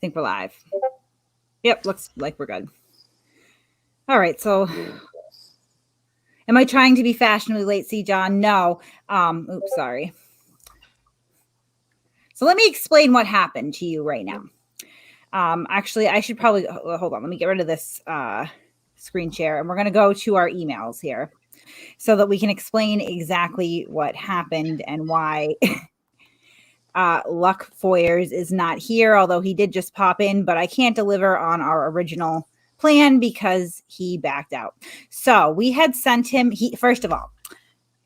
think we're live. Yep, looks like we're good. All right, so am I trying to be fashionably late, C. John? No. Oops, sorry. So let me explain what happened to you right now. Actually, I should probably hold on. Let me get rid of this screen share, and we're going to go to our emails here so that we can explain exactly what happened and why Luckfawyers is not here, although he did just pop in, but I can't deliver on our original plan because he backed out. So we had sent him, first of all,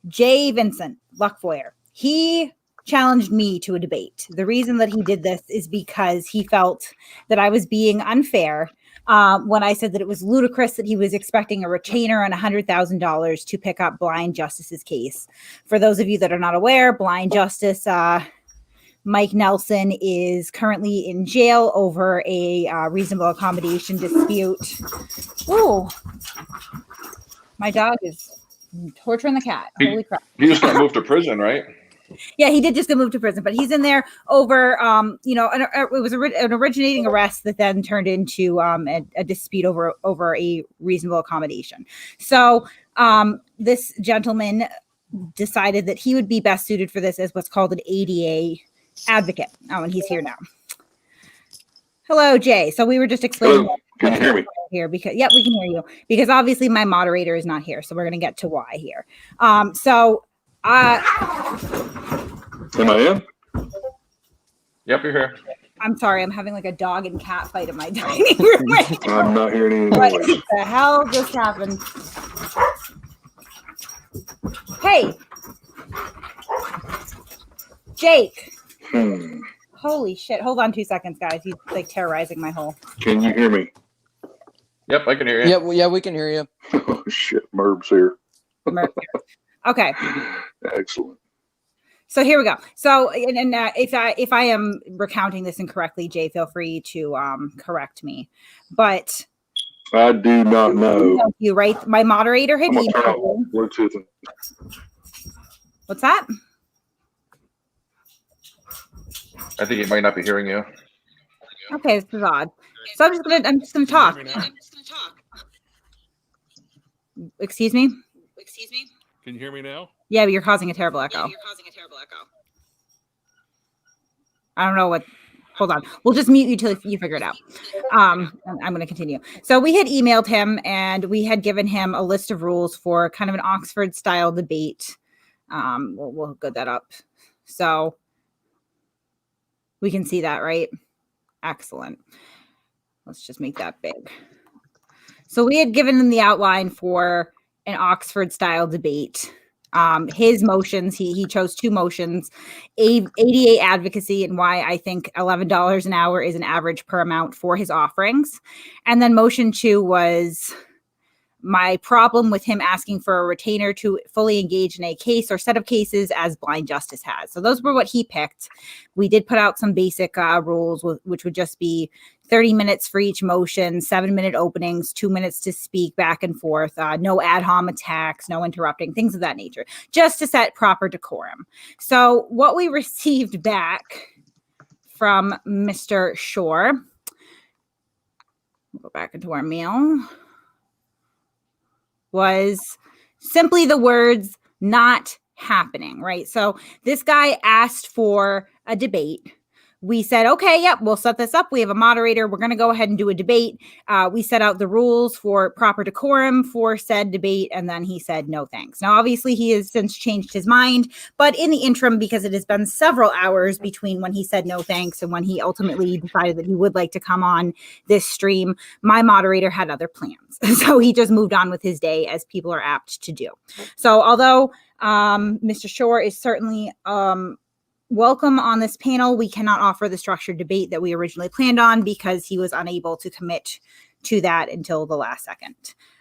Jay Vincent, Luckfawyer, he challenged me to a debate. The reason that he did this is because he felt that I was being unfair when I said that it was ludicrous that he was expecting a retainer and $100,000 to pick up Blind Justice's case. For those of you that are not aware, Blind Justice, Mike Nelson, is currently in jail over a reasonable accommodation dispute. Ooh, my dog is torturing the cat. Holy crap. He just got moved to prison, right? Yeah, he did just get moved to prison, but he's in there over, it was an originating arrest that then turned into a dispute over a reasonable accommodation. So this gentleman decided that he would be best suited for this as what's called an ADA advocate. Oh, and he's here now. Hello, Jay. So we were just explaining. Can you hear me? Here because we can hear you because obviously my moderator is not here, so we're going to get to why here. Am I in? Yep, you're here. I'm sorry, I'm having like a dog and cat fight in my dining room. I'm not hearing any What noise. the hell just happened? Hey, Jake. Holy shit. Hold on 2 seconds, guys. He's like terrorizing my hole. Can you hear me? Yep, I can hear you. Yeah, we can hear you. Oh, shit. Merb's here. Okay. Excellent. So here we go. So, if I am recounting this incorrectly, Jay, feel free to correct me. But I do not know. You right? My moderator had I'm gonna turn emailed on you. Bluetooth. What's that? I think he might not be hearing you. Okay, this is odd. So I'm just gonna talk. Excuse me? Can you hear me now? Yeah, but you're causing a terrible echo. I don't know what. Hold on. We'll just mute you till you figure it out. I'm going to continue. So we had emailed him and we had given him a list of rules for kind of an Oxford style debate. We'll get that up. So we can see that, right? Excellent. Let's just make that big. So we had given him the outline for an Oxford style debate. His motions, he chose two motions, ADA advocacy and why I think $11 an hour is an average per amount for his offerings. And then motion 2 was my problem with him asking for a retainer to fully engage in a case or set of cases as Blind Justice has. So those were what he picked. We did put out some basic rules, which would just be 30 minutes for each motion, 7-minute openings, 2 minutes to speak back and forth, no ad hom attacks, no interrupting, things of that nature, just to set proper decorum. So what we received back from Mr. Shore, we'll go back into our mail, was simply the words "not happening," right? So this guy asked for a debate. We said, okay, yep, we'll set this up. We have a moderator. We're going to go ahead and do a debate. We set out the rules for proper decorum for said debate. And then he said, no, thanks. Now, obviously, he has since changed his mind. But in the interim, because it has been several hours between when he said no, thanks, and when he ultimately decided that he would like to come on this stream, my moderator had other plans. So he just moved on with his day, as people are apt to do. So although Mr. Shore is certainly welcome on this panel, we cannot offer the structured debate that we originally planned on because he was unable to commit to that until the last second.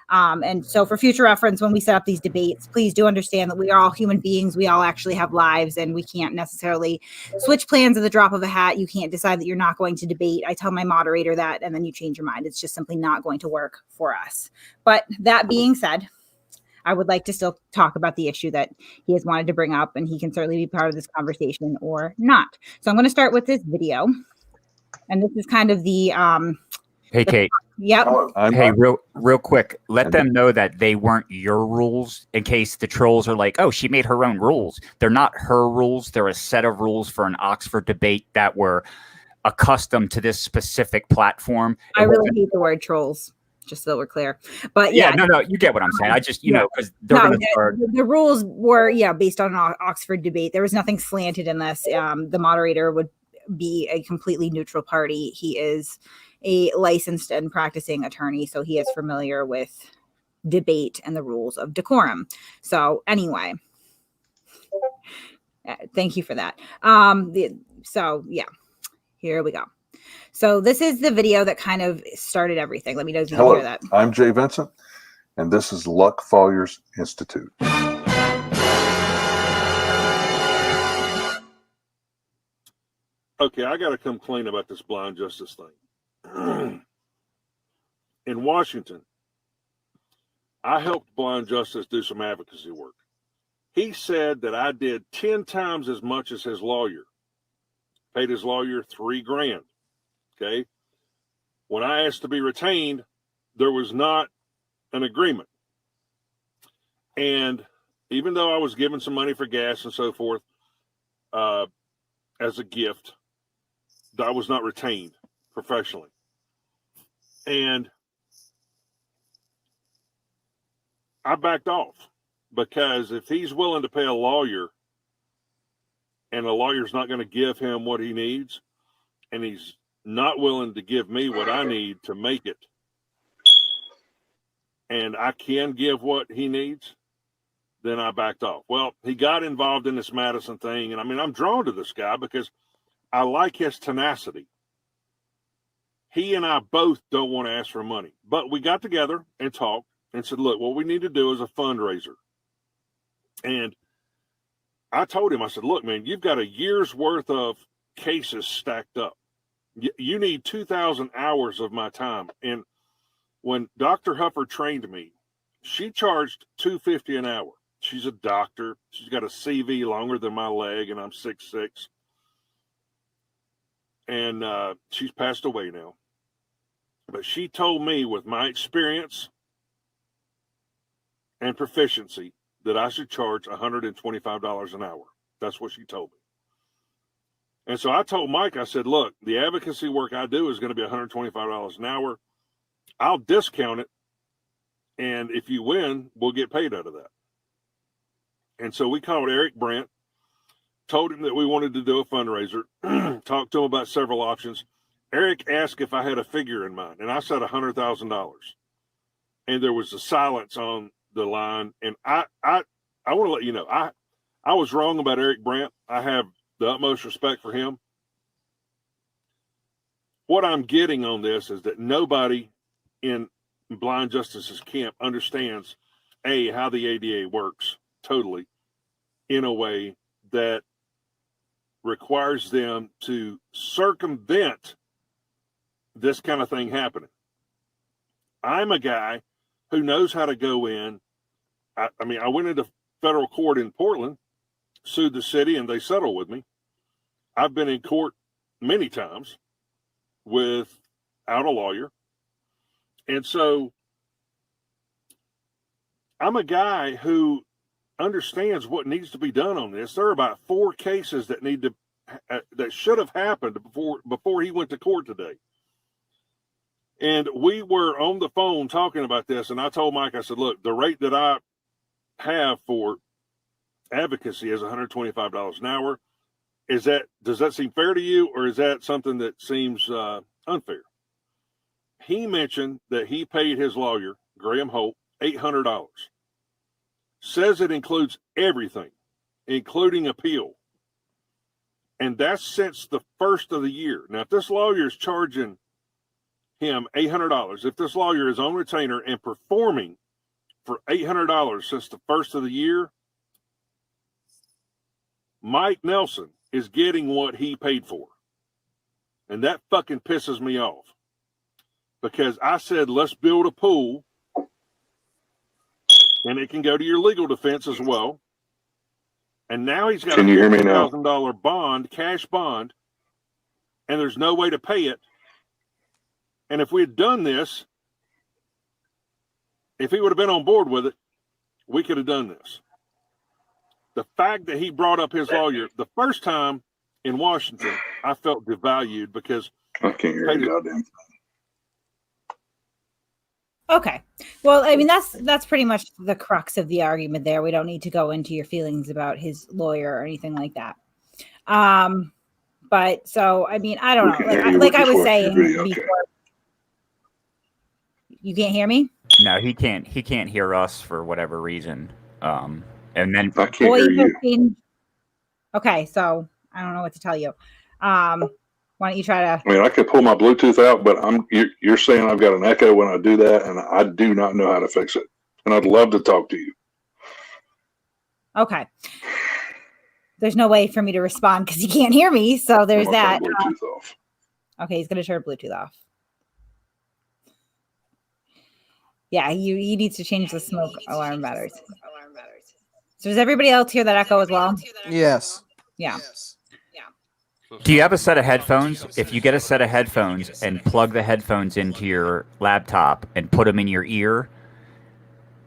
And so for future reference, when we set up these debates, please do understand that we are all human beings. We all actually have lives and we can't necessarily switch plans at the drop of a hat. You can't decide that you're not going to debate. I tell my moderator that and then you change your mind. It's just simply not going to work for us. But that being said, I would like to still talk about the issue that he has wanted to bring up, and he can certainly be part of this conversation or not. So I'm going to start with this video. And this is kind of the Hey, Kate. Yep. Hey, real quick. Let them know that they weren't your rules in case the trolls are like, oh, she made her own rules. They're not her rules. They're a set of rules for an Oxford debate that were accustomed to this specific platform. I really hate the word trolls, just so we're clear. But yeah, no, you get what I'm saying. I just, you know, because they're going to start. The rules were, based on an Oxford debate. There was nothing slanted in this. The moderator would be a completely neutral party. He is a licensed and practicing attorney, so he is familiar with debate and the rules of decorum. So anyway, thank you for that. So yeah, here we go. So this is the video that kind of started everything. Let me know if you can hear that. I'm Jay Vincent, and this is Luckfawyers Institute. Okay, I got to come clean about this blind justice thing. In Washington, I helped Blind Justice do some advocacy work. He said that I did 10 times as much as his lawyer. Paid his lawyer $3,000. Okay. When I asked to be retained, there was not an agreement. And even though I was given some money for gas and so forth, as a gift, I was not retained professionally. And I backed off, because if he's willing to pay a lawyer and a lawyer's not going to give him what he needs, and he's not willing to give me what I need to make it, and I can give what he needs, then I backed off. Well, he got involved in this Madison thing. And I mean, I'm drawn to this guy because I like his tenacity. He and I both don't want to ask for money, but we got together and talked and said, look, what we need to do is a fundraiser. And I told him, I said, look, man, you've got a year's worth of cases stacked up. You need 2,000 hours of my time. And when Dr. Huffer trained me, she charged $250 an hour. She's a doctor. She's got a CV longer than my leg, and I'm 6'6". And she's passed away now. But she told me, with my experience and proficiency, that I should charge $125 an hour. That's what she told me. And so I told Mike, I said, look, the advocacy work I do is going to be $125 an hour. I'll discount it. And if you win, we'll get paid out of that. And so we called Eric Brandt, told him that we wanted to do a fundraiser, talked to him about several options. Eric asked if I had a figure in mind, and I said $100,000. And there was a silence on the line. And I want to let you know, I was wrong about Eric Brandt. I have the utmost respect for him. What I'm getting on this is that nobody in Blind Justice's camp understands, how the ADA works totally in a way that requires them to circumvent this kind of thing happening. I'm a guy who knows how to go in. I went into federal court in Portland, sued the city, and they settled with me. I've been in court many times without a lawyer. And so I'm a guy who understands what needs to be done on this. There are about 4 cases that that should have happened before he went to court today. And we were on the phone talking about this, and I told Mike, I said, look, the rate that I have for advocacy is $125 an hour. Does that seem fair to you, or is that something that seems unfair? He mentioned that he paid his lawyer, Graham Holt, $800. Says it includes everything, including appeal. And that's since the first of the year. Now, if this lawyer is charging him $800, if this lawyer is on retainer and performing for $800 since the first of the year, Mike Nelson is getting what he paid for. And that fucking pisses me off. Because I said, let's build a pool, and it can go to your legal defense as well. And now he's got a $50,000 bond, cash bond, and there's no way to pay it. And if we had done this, if he would have been on board with it, we could have done this. The fact that he brought up his lawyer the first time in Washington, I felt devalued because I can't hear you goddamn thing. Okay. Well, I mean, that's pretty much the crux of the argument there. We don't need to go into your feelings about his lawyer or anything like that. But so, I mean, I don't know. Like I was saying before. You can't hear me? No, he can't. He can't hear us for whatever reason. And then I can't hear you. Okay, so I don't know what to tell you. Why don't you try to? I mean, I could pull my Bluetooth out, but you're saying I've got an echo when I do that, and I do not know how to fix it. And I'd love to talk to you. Okay. There's no way for me to respond because you can't hear me. So there's that. Bluetooth off. Okay, he's going to turn Bluetooth off. Yeah, he needs to change the smoke alarm batteries. So does everybody else hear that echo as well? Yes. Yeah. do you have a set of headphones? If you get a set of headphones and plug the headphones into your laptop and put them in your ear,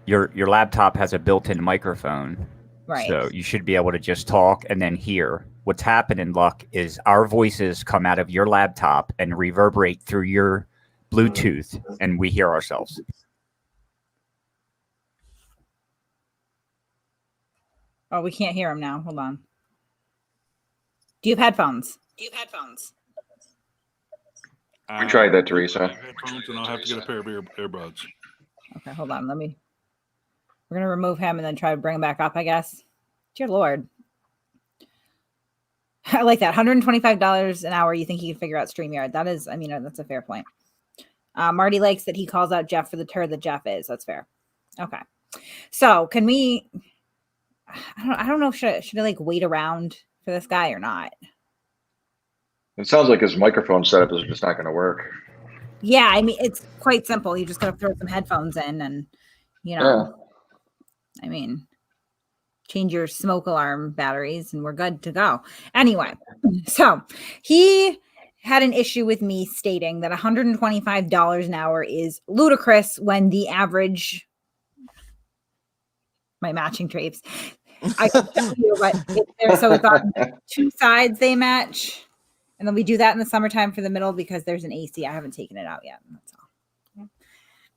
your laptop has a built-in microphone. Right. So you should be able to just talk and then hear. What's happening, Luck, is our voices come out of your laptop and reverberate through your Bluetooth, and we hear ourselves. Oh, we can't hear him now. Hold on. Do you have headphones? We tried that, Teresa. Headphones, and I'll have to get a pair of earbuds. Okay, hold on. We're going to remove him and then try to bring him back up, I guess. Dear Lord. I like that. $125 an hour. You think he can figure out StreamYard? That is, I mean, that's a fair point. Marty likes that he calls out Jeff for the turd that Jeff is. That's fair. Okay. So can we, I don't know. Should I like wait around for this guy or not? It sounds like his microphone setup is just not going to work. Yeah. I mean, it's quite simple. You just got to throw some headphones in and, I mean, change your smoke alarm batteries and we're good to go. Anyway, so he had an issue with me stating that $125 an hour is ludicrous when the average, my matching drapes, I can tell you, but so we've got two sides they match. And then we do that in the summertime for the middle because there's an AC. I haven't taken it out yet. That's all.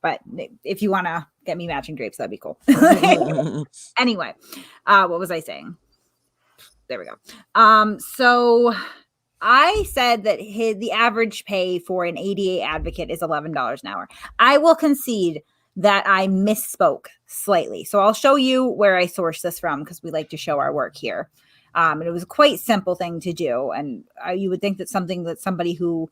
But if you want to get me matching drapes, that'd be cool. Anyway, what was I saying? There we go. So I said that the average pay for an ADA advocate is $11 an hour. I will concede that I misspoke slightly. So I'll show you where I sourced this from because we like to show our work here. And it was a quite simple thing to do. And you would think that something that somebody who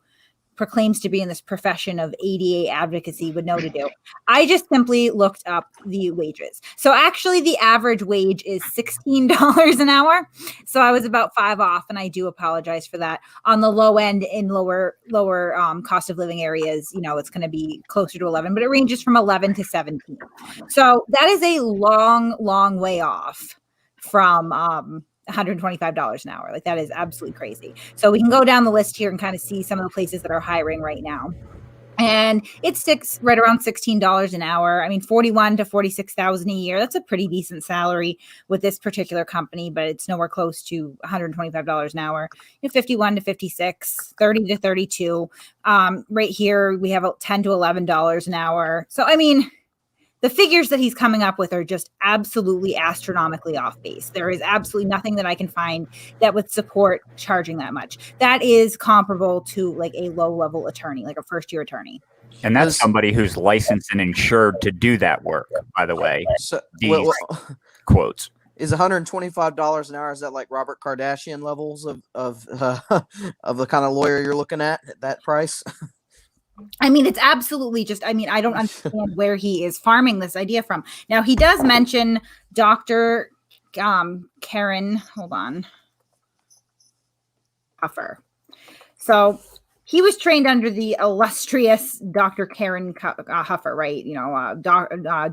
proclaims to be in this profession of ADA advocacy would know to do. I just simply looked up the wages. So actually the average wage is $16 an hour. So I was about 5 off and I do apologize for that. On the low end in lower cost of living areas, it's going to be closer to 11, but it ranges from 11 to 17. So that is a long, long way off from, $125 an hour. Like that is absolutely crazy. So we can go down the list here and kind of see some of the places that are hiring right now. And it sticks right around $16 an hour. I mean, $41,000 to $46,000 a year. That's a pretty decent salary with this particular company, but it's nowhere close to $125 an hour. $51 to $56, $30 to $32. Right here, we have $10 to $11 an hour. So, I mean, the figures that he's coming up with are just absolutely astronomically off base. There is absolutely nothing that I can find that would support charging that much. That is comparable to like a low-level attorney, like a first-year attorney. And that's somebody who's licensed and insured to do that work, by the way. So, These quotes. Is $125 an hour? Is that like Robert Kardashian levels of the kind of lawyer you're looking at that price? I mean, it's absolutely just, I mean, I don't understand where he is farming this idea from. Now, he does mention Dr. Karen, hold on, Huffer. So he was trained under the illustrious Dr. Karen Huffer, right?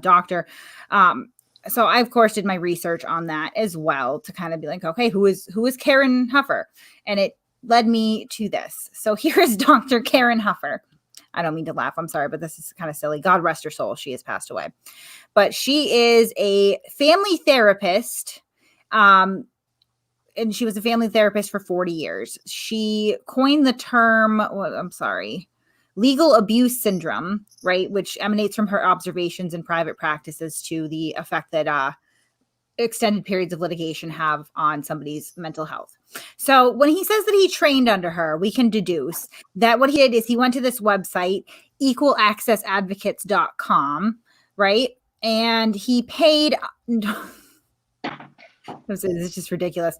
Doctor. So I, of course, did my research on that as well to kind of be like, okay, who is Karen Huffer? And it led me to this. So here is Dr. Karen Huffer. I don't mean to laugh. I'm sorry, but this is kind of silly. God rest her soul. She has passed away. But she is a family therapist. And she was a family therapist for 40 years. She coined the term, legal abuse syndrome, right? Which emanates from her observations in private practices to the effect that extended periods of litigation have on somebody's mental health. So when he says that he trained under her, we can deduce that what he did is he went to this website, equalaccessadvocates.com, right? And he paid, this is just ridiculous.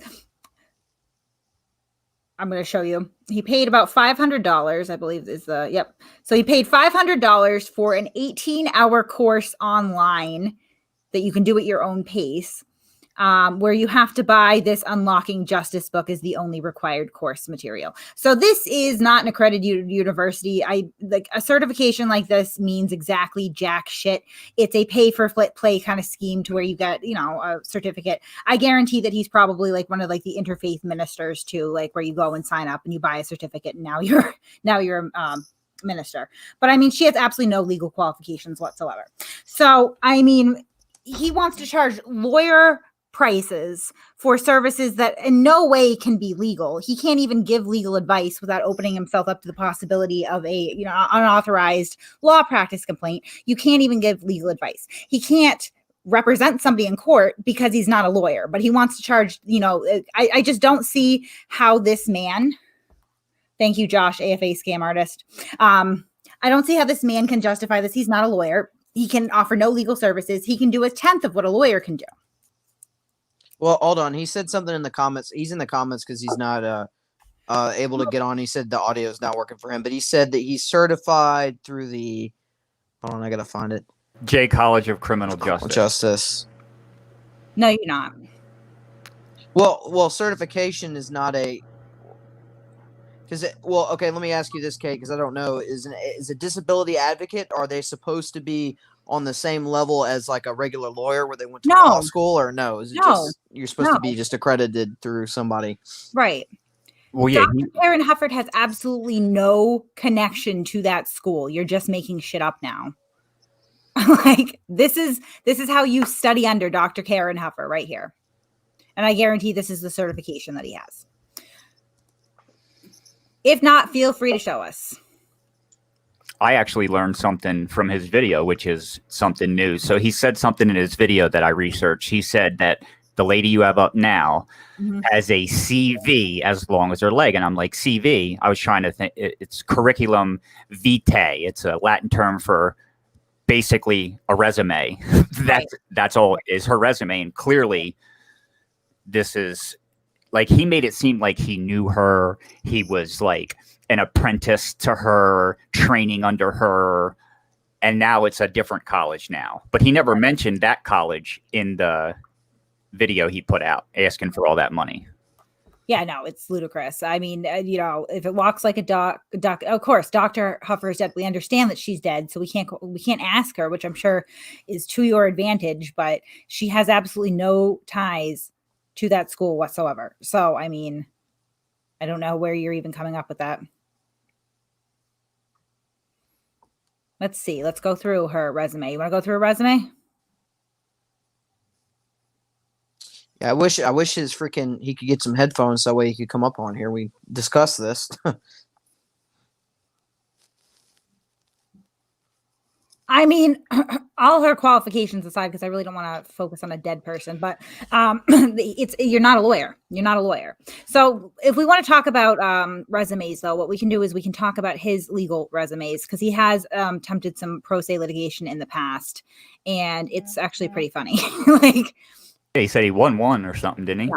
I'm going to show you. He paid about $500, I believe is the, yep. So he paid $500 for an 18-hour course online that you can do at your own pace, where you have to buy this Unlocking Justice book as the only required course material. So this is not an accredited university. Like a certification like this means exactly jack shit. It's a pay for play kind of scheme to where you get, a certificate. I guarantee that he's probably like one of like the interfaith ministers too, like where you go and sign up and you buy a certificate and now you're minister. But I mean, she has absolutely no legal qualifications whatsoever. So, I mean, he wants to charge lawyer prices for services that in no way can be legal. He can't even give legal advice without opening himself up to the possibility of a, unauthorized law practice complaint. You can't even give legal advice. He can't represent somebody in court because he's not a lawyer, but he wants to charge, I just don't see how this man, thank you, Josh, AFA scam artist. I don't see how this man can justify this. He's not a lawyer. He can offer no legal services. He can do a tenth of what a lawyer can do. Well, hold on. He said something in the comments. He's in the comments because he's not able to get on. He said the audio is not working for him, but he said that he's certified through the. Hold on, I gotta find it. J College of Criminal Justice. No, you're not. Well, certification is not a. Okay, let me ask you this, Kate, because I don't know. Is a disability advocate? Are they supposed to be on the same level as like a regular lawyer where they went to law school, or no? Is it just you're supposed to be just accredited through somebody? Right. Well, yeah. Dr. Karen Hufford has absolutely no connection to that school. You're just making shit up now. Like this is how you study under Dr. Karen Huffer right here. And I guarantee this is the certification that he has. If not, feel free to show us. I actually learned something from his video, which is something new. So he said something in his video that I researched. He said that the lady you have up now has a CV as long as her leg. And I'm like, CV? I was trying to think. It's curriculum vitae. It's a Latin term for basically a resume. That's all it is, her resume. And clearly this is like, he made it seem like he knew her. He was like an apprentice to her, training under her, and now it's a different college now. But he never mentioned that college in the video he put out, asking for all that money. Yeah, no, it's ludicrous. I mean, if it walks like a duck, of course, Dr. Huffer is dead. We understand that she's dead, so we can't ask her, which I'm sure is to your advantage, but she has absolutely no ties to that school whatsoever. So, I mean, I don't know where you're even coming up with that. Let's see. Let's go through her resume. You want to go through her resume? Yeah, I wish his freaking he could get some headphones so that way he could come up on here. We discuss this. I mean, all her qualifications aside, because I really don't want to focus on a dead person, but you're not a lawyer. You're not a lawyer. So if we want to talk about resumes, though, what we can do is we can talk about his legal resumes, because he has attempted some pro se litigation in the past, and it's actually pretty funny. Like, he said he won one or something, didn't he?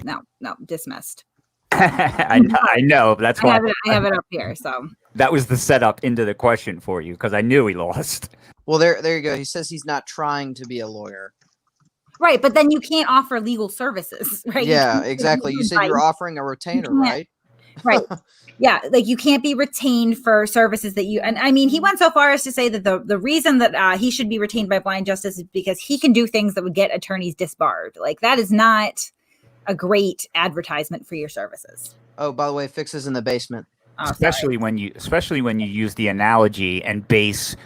No, dismissed. I know, but that's why I have it up here. So that was the setup into the question for you, because I knew he lost. Well, there you go. He says he's not trying to be a lawyer. Right, but then you can't offer legal services, right? Yeah, exactly. You said you're offering a retainer, right? Right. Yeah, like you can't be retained for services that you, and I mean, he went so far as to say that the reason that he should be retained by blind justice is because he can do things that would get attorneys disbarred. Like, that is not a great advertisement for your services. Oh, by the way, Fix is in the basement. Oh, especially when you use the analogy and base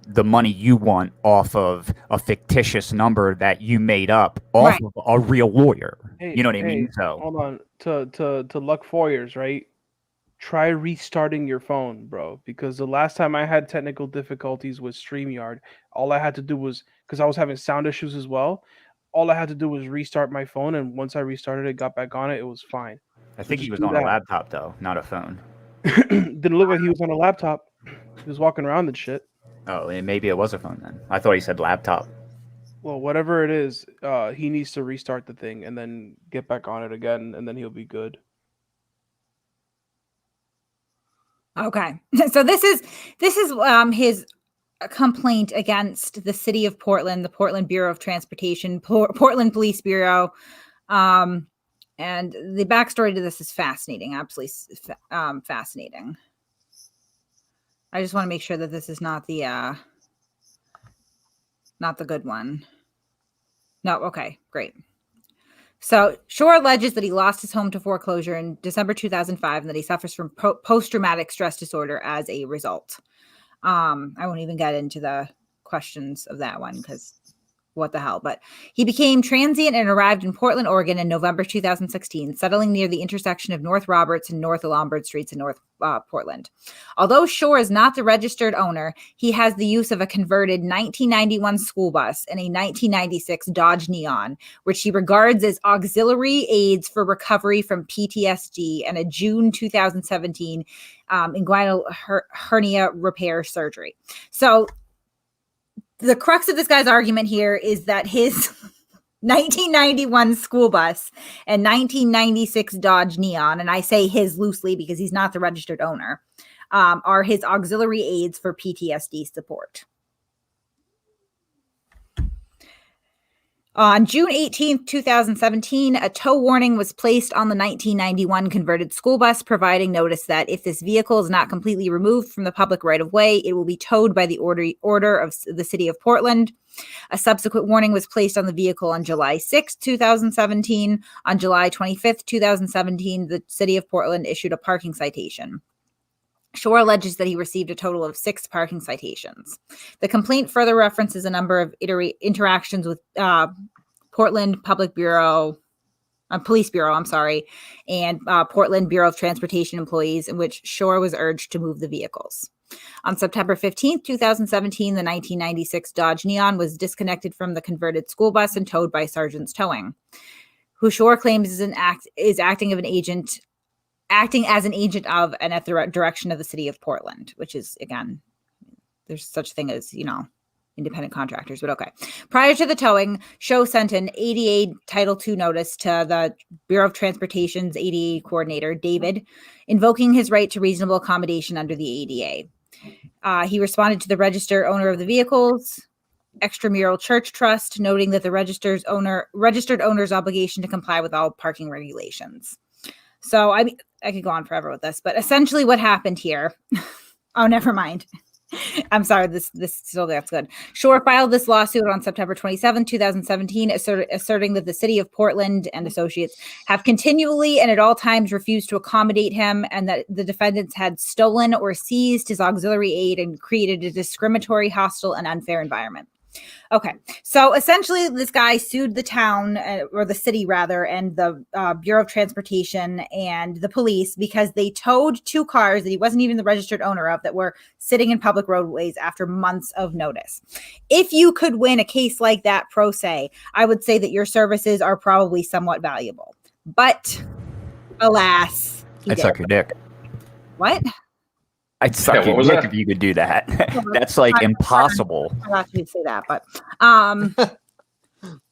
the money you want off of a fictitious number that you made up off Right. of a real lawyer. Hey, You know what I mean? So hold on to Luckfawyers, right? Try restarting your phone, bro, because the last time I had technical difficulties with StreamYard, all I had to do was, because I was having sound issues as well, all I had to do was restart my phone, and once I restarted it, got back on it, it was fine. I So think he just was do on a that. laptop though, not a phone. Didn't look like he was on a laptop. He was walking around and shit. Oh, and maybe it was a phone then. I thought he said laptop. Well, whatever it is, he needs to restart the thing and then get back on it again, and then he'll be good. Okay. So this is his complaint against the city of Portland, the Portland Bureau of Transportation, Portland Police Bureau. And the backstory to this is fascinating, absolutely fascinating. I just want to make sure that this is not the good one. No, okay, great. So Shore alleges that he lost his home to foreclosure in December 2005 and that he suffers from post-traumatic stress disorder as a result. I won't even get into the questions of that one because what the hell. But he became transient and arrived in Portland, Oregon in November 2016, settling near the intersection of North Roberts and North Lombard Streets in North Portland. Although Shore is not the registered owner, he has the use of a converted 1991 school bus and a 1996 Dodge Neon, which he regards as auxiliary aids for recovery from PTSD and a June 2017 inguinal hernia repair surgery. So the crux of this guy's argument here is that his 1991 school bus and 1996 Dodge Neon, and I say his loosely because he's not the registered owner, are his auxiliary aids for PTSD support. On June 18th, 2017, a tow warning was placed on the 1991 converted school bus, providing notice that if this vehicle is not completely removed from the public right-of-way, it will be towed by the order of the city of Portland. A subsequent warning was placed on the vehicle on July 6th, 2017. On July 25th, 2017, the city of Portland issued a parking citation. Shore alleges that he received a total of 6 parking citations. The complaint further references a number of interactions with Portland Police Bureau, and Portland Bureau of Transportation employees in which Shore was urged to move the vehicles. On September 15th, 2017, the 1996 Dodge Neon was disconnected from the converted school bus and towed by Sergeant's Towing, who Shore claims is acting as an agent of and at the direction of the city of Portland, which is, again, there's such a thing as, independent contractors, but okay. Prior to the towing, Shore sent an ADA Title II notice to the Bureau of Transportation's ADA coordinator, David, invoking his right to reasonable accommodation under the ADA. He responded to the registered owner of the vehicles, Extramural Church Trust, noting that the registered owner's obligation to comply with all parking regulations. So I could go on forever with this, but essentially what happened here. Oh, never mind. I'm sorry. This still that's good. Shore filed this lawsuit on September 27, 2017, asserting that the city of Portland and associates have continually and at all times refused to accommodate him, and that the defendants had stolen or seized his auxiliary aid and created a discriminatory, hostile, and unfair environment. Okay, so essentially this guy sued the town, or the city rather, and the Bureau of Transportation and the police because they towed 2 cars that he wasn't even the registered owner of that were sitting in public roadways after months of notice. If you could win a case like that pro se, I would say that your services are probably somewhat valuable. But alas, I'd suck your dick. What? I'd suck your dick if you could do that. That's like impossible. I'm not going to say that, but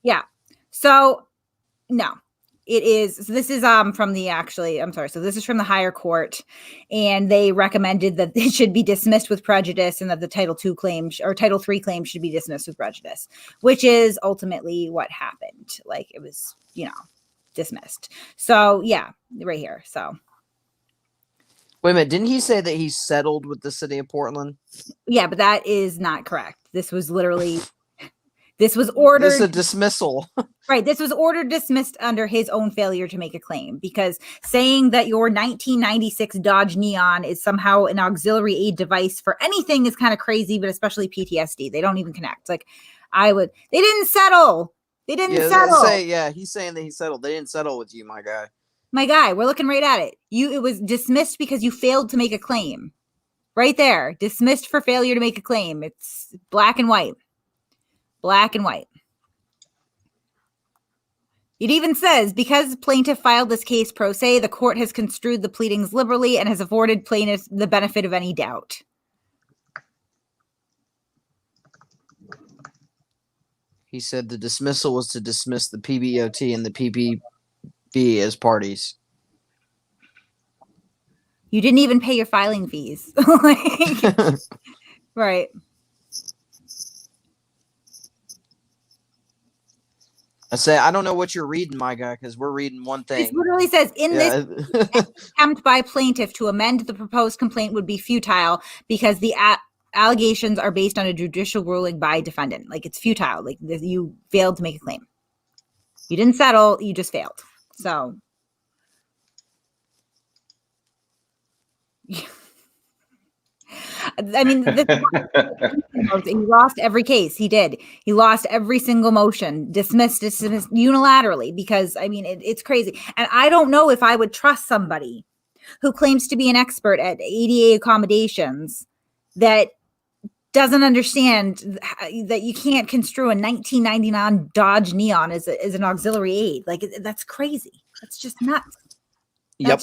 yeah. So no, it is. So this is from the So this is from the higher court, and they recommended that it should be dismissed with prejudice, and that the Title III claims should be dismissed with prejudice, which is ultimately what happened. Like it was, dismissed. So yeah, right here. So. Wait a minute, didn't he say that he settled with the city of Portland? Yeah, but that is not correct. This was literally This was ordered. This is a dismissal. Right. This was ordered dismissed under his own failure to make a claim, because saying that your 1996 Dodge Neon is somehow an auxiliary aid device for anything is kind of crazy, but especially PTSD. They don't even connect. Like they didn't settle. They didn't settle. He's saying that he settled. They didn't settle with you, my guy. My guy, we're looking right at it. It was dismissed because you failed to make a claim. Right there. Dismissed for failure to make a claim. It's black and white. Black and white. It even says, because plaintiff filed this case pro se, the court has construed the pleadings liberally and has afforded plaintiffs the benefit of any doubt. He said the dismissal was to dismiss the PBOT and the PPB as parties. You didn't even pay your filing fees. Right. I don't know what you're reading, my guy, because we're reading one thing. It literally says, this attempt by plaintiff to amend the proposed complaint would be futile because the allegations are based on a judicial ruling by defendant. Like, it's futile. Like, you failed to make a claim. You didn't settle. You just failed. So. I mean, he lost every case. He did. He lost every single motion, dismissed unilaterally, because, I mean, it's crazy. And I don't know if I would trust somebody who claims to be an expert at ADA accommodations that doesn't understand that you can't construe a 1999 Dodge Neon as an auxiliary aid. Like, that's crazy. That's just nuts. Yep.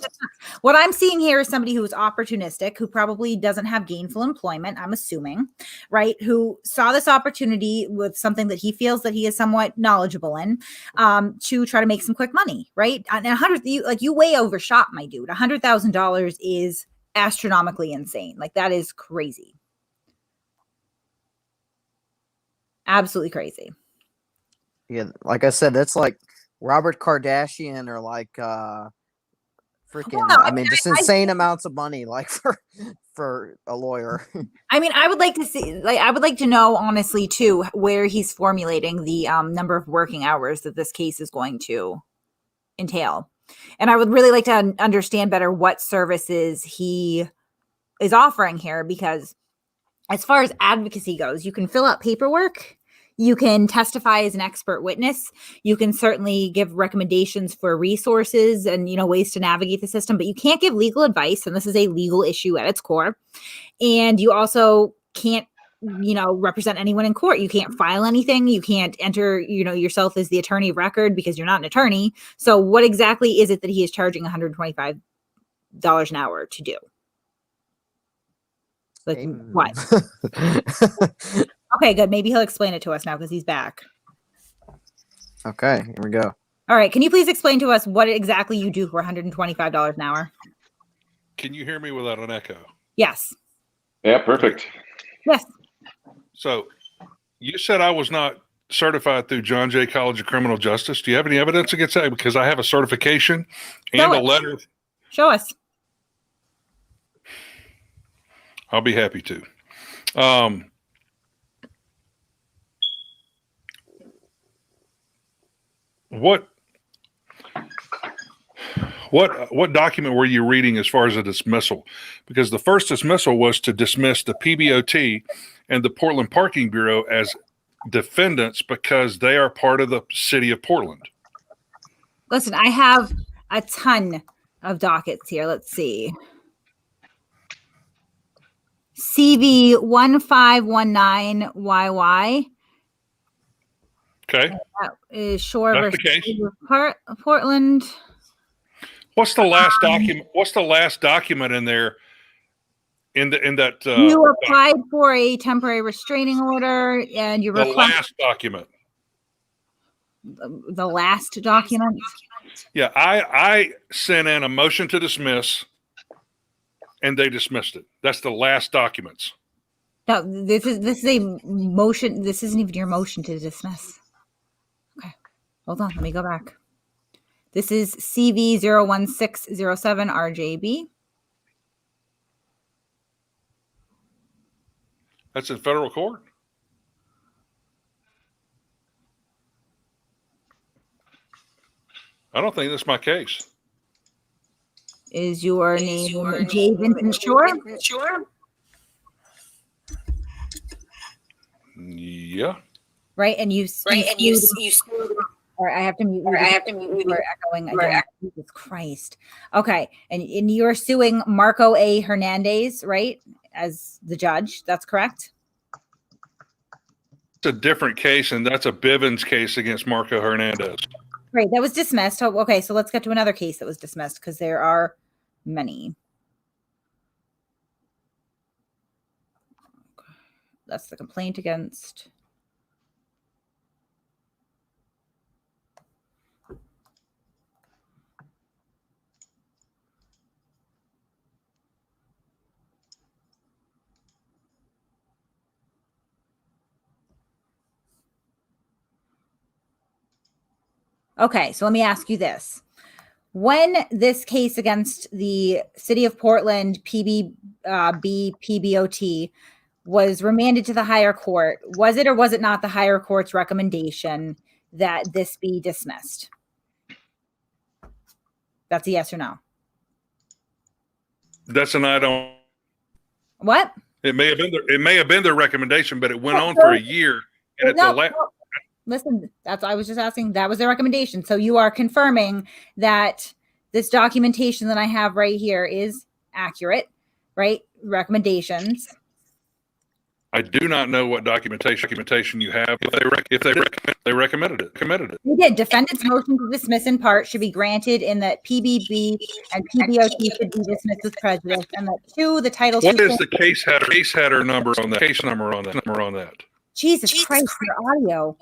What I'm seeing here is somebody who is opportunistic, who probably doesn't have gainful employment, I'm assuming, right? Who saw this opportunity with something that he feels that he is somewhat knowledgeable in, to try to make some quick money, right? And you way overshot, my dude. $100,000 is astronomically insane. Like, that is crazy. Absolutely crazy. Yeah, like I said, that's like Robert Kardashian or like freaking, Well, I mean, just insane amounts of money, like for a lawyer. I mean, I would like to see, I would like to know, honestly, too, where he's formulating the number of working hours that this case is going to entail. And I would really like to understand better what services he is offering here, because as far as advocacy goes, you can fill out paperwork. You can testify as an expert witness. You can certainly give recommendations for resources and, ways to navigate the system, but you can't give legal advice. And this is a legal issue at its core. And you also can't, represent anyone in court. You can't file anything. You can't enter, yourself as the attorney of record because you're not an attorney. So what exactly is it that he is charging $125 an hour to do? Like, what? Okay, good. Maybe he'll explain it to us now because he's back. Okay, here we go. All right. Can you please explain to us what exactly you do for $125 an hour? Can you hear me without an echo? Yes. Yeah, perfect. Yes. So you said I was not certified through John Jay College of Criminal Justice. Do you have any evidence against that? Because I have a certification and a letter. Show us. I'll be happy to. What document were you reading as far as a dismissal? Because the first dismissal was to dismiss the PBOT and the Portland Parking Bureau as defendants because they are part of the city of Portland. Listen, I have a ton of dockets here. Let's see. CV 1519YY. Okay. That is Shore That's versus the case. Portland. What's the last document? What's the last document in there? In that You applied for a temporary restraining order, and you the last document. The last document. Yeah, I sent in a motion to dismiss, and they dismissed it. That's the last documents. No, this is a motion. This isn't even your motion to dismiss. Okay, hold on. Let me go back. This is CV 01607 RJB. That's in federal court. I don't think that's my case. Is your name J. Vincent Shore? Yeah. Right, and you or I have to mute you. We're echoing again. Jesus Christ. Okay, and you're suing Marco A. Hernandez, right, as the judge. That's correct. It's a different case, and that's a Bivens case against Marco Hernandez. Right, that was dismissed. Oh, okay, so let's get to another case that was dismissed because there are many. That's the complaint against. Okay, so let me ask you this. When this case against the City of Portland PBOT was remanded to the higher court, was it or was it not the higher court's recommendation that this be dismissed? That's a yes or no. That's an I don't. What? It may have been their recommendation, but it went on for a year, and it's Listen, I was just asking. That was their recommendation. So you are confirming that this documentation that I have right here is accurate, right? Recommendations. I do not know what documentation you have. If they recommended it. We did. Defendant's motion to dismiss in part should be granted in that PBB and PBOT should be dismissed with prejudice. And that two, the title. What is the case header number on that? Case number on that. Jesus Christ, your audio.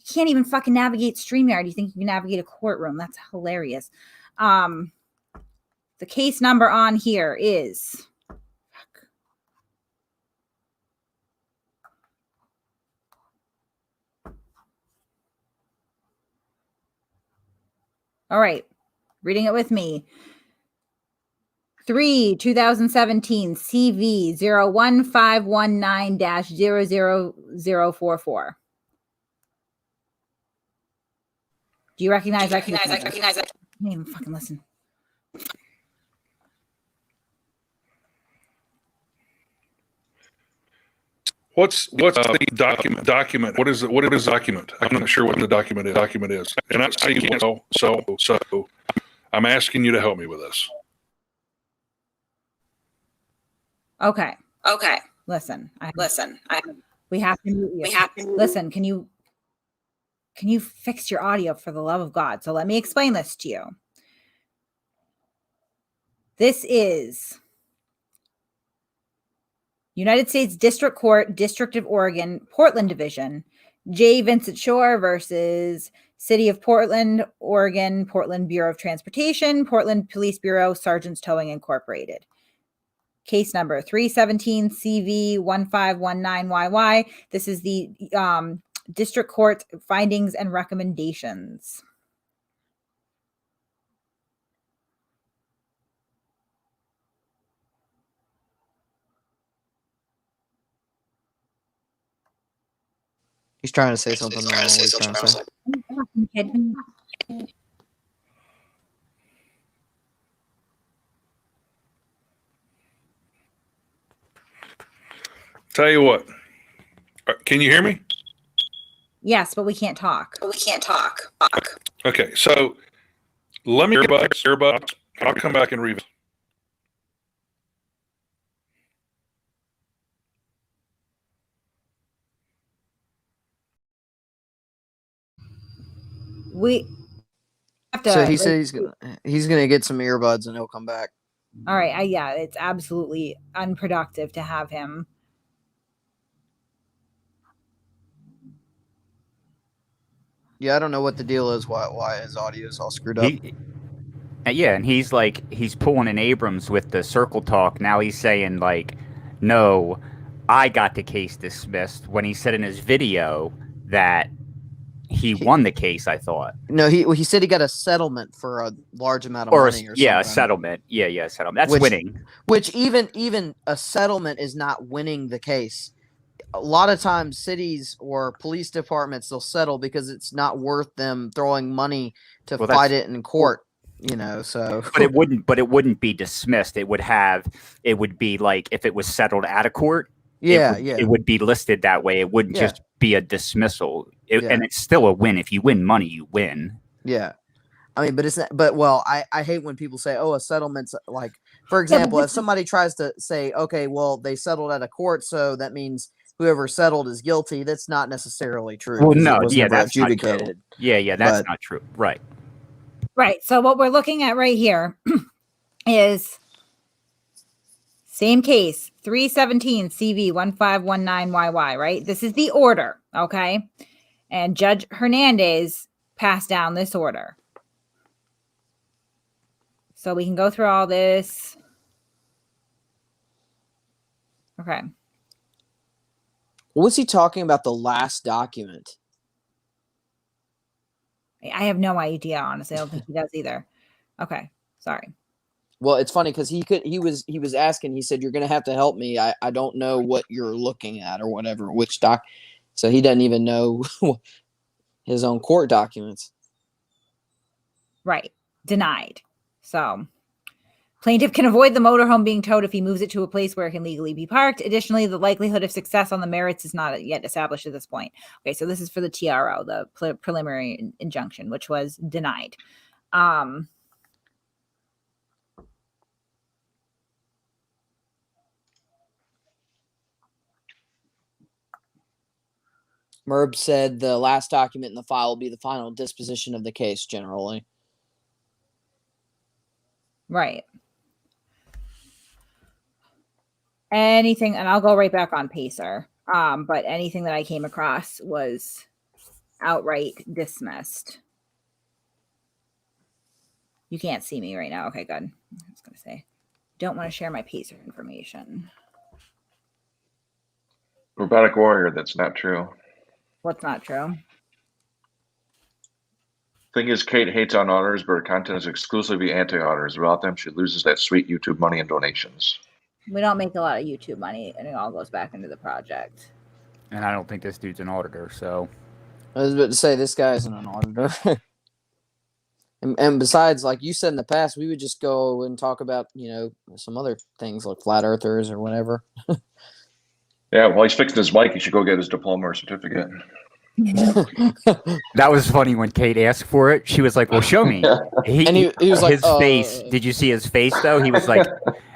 You can't even fucking navigate StreamYard. You think you can navigate a courtroom? That's hilarious. The case number on here is. All right, reading it with me. 2017 CV 01519-00044. Do you recognize that? I can't even fucking listen. What's the document? What is document? I'm not sure what the document is. And I can't. So I'm asking you to help me with this. Okay. Listen. We have to mute you. Listen. Can you fix your audio for the love of God? So let me explain this to you. This is United States District Court, District of Oregon, Portland Division, J. Vincent Shore versus City of Portland, Oregon, Portland Bureau of Transportation, Portland Police Bureau, Sergeants Towing Incorporated. Case number 317 CV 1519YY. This is the District Court findings and recommendations. He's trying to say something. Tell you what. Can you hear me? Yes, but we can't talk. Okay, so let me get earbuds. I'll come back and revisit. We have to. So he said he's gonna get some earbuds and he'll come back. All right. Yeah, it's absolutely unproductive to have him. Yeah, I don't know what the deal is. Why his audio is all screwed up. Yeah, and he's pulling an Abrams with the circle talk. Now he's saying no, I got the case dismissed, when he said in his video that he won the case. I thought. No, he said he got a settlement for a large amount of money or something. Yeah, a settlement. Yeah, settlement. That's winning. Which even a settlement is not winning the case. a lot of times cities or police departments, they'll settle because it's not worth them throwing money to fight it in court, you know, so. But it wouldn't be dismissed. It would be like if it was settled out of court. It would be listed that way. It wouldn't just be a dismissal. And it's still a win. If you win money, you win. Yeah. I mean, but it's not, but well, I hate when people say, oh, a settlement's like, for example, if somebody tries to say, okay, well, they settled at a court, so that means whoever settled is guilty. That's not necessarily true. Well, no, that's adjudicated. Not true. Yeah, that's not true. Right. Right. So what we're looking at right here is same case, 317 CV 1519YY, right? This is the order, okay? And Judge Hernandez passed down this order. So we can go through all this. Okay. What was he talking about the last document? I have no idea, honestly. I don't think he does either. Okay. Sorry. Well, it's funny because he was asking, he said, you're going to have to help me. I don't know what you're looking at or whatever, which doc. So he doesn't even know his own court documents. Right. Denied. So plaintiff can avoid the motorhome being towed if he moves it to a place where it can legally be parked. Additionally, the likelihood of success on the merits is not yet established at this point. Okay, so this is for the TRO, the preliminary injunction, which was denied. Merb said the last document in the file will be the final disposition of the case generally. Right. Anything, and I'll go right back on Pacer. But anything that I came across was outright dismissed. You can't see me right now. Okay, good. I was going to say, don't want to share my Pacer information. Robotic warrior, that's not true. What's not true? Thing is, Kate hates on auditors, but her content is exclusively anti-auditors. Without them, she loses that sweet YouTube money and donations. We don't make a lot of YouTube money, and it all goes back into the project. And I don't think this dude's an auditor, so. I was about to say, this guy isn't an auditor. and besides, like you said in the past, we would just go and talk about, you know, some other things like flat earthers or whatever. Yeah, while he's fixing his mic, he should go get his diploma or certificate. That was funny when Kate asked for it. She was like, well, show me. He was like, his face. Did you see his face, though? He was like,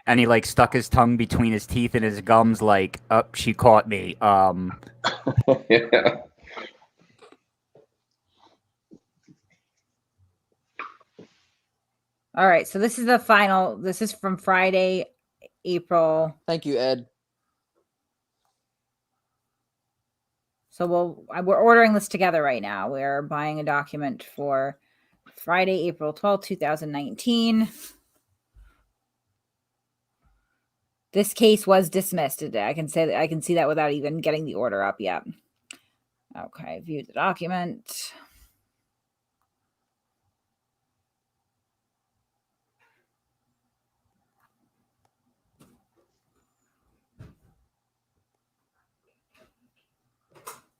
and he like stuck his tongue between his teeth and his gums like, oh, she caught me. Yeah. All right, so this is the final. This is from Friday, April. Thank you, Ed. So we're ordering this together right now. We're buying a document for Friday, April 12th, 2019. This case was dismissed today. I can see that without even getting the order up yet. Okay, view the document.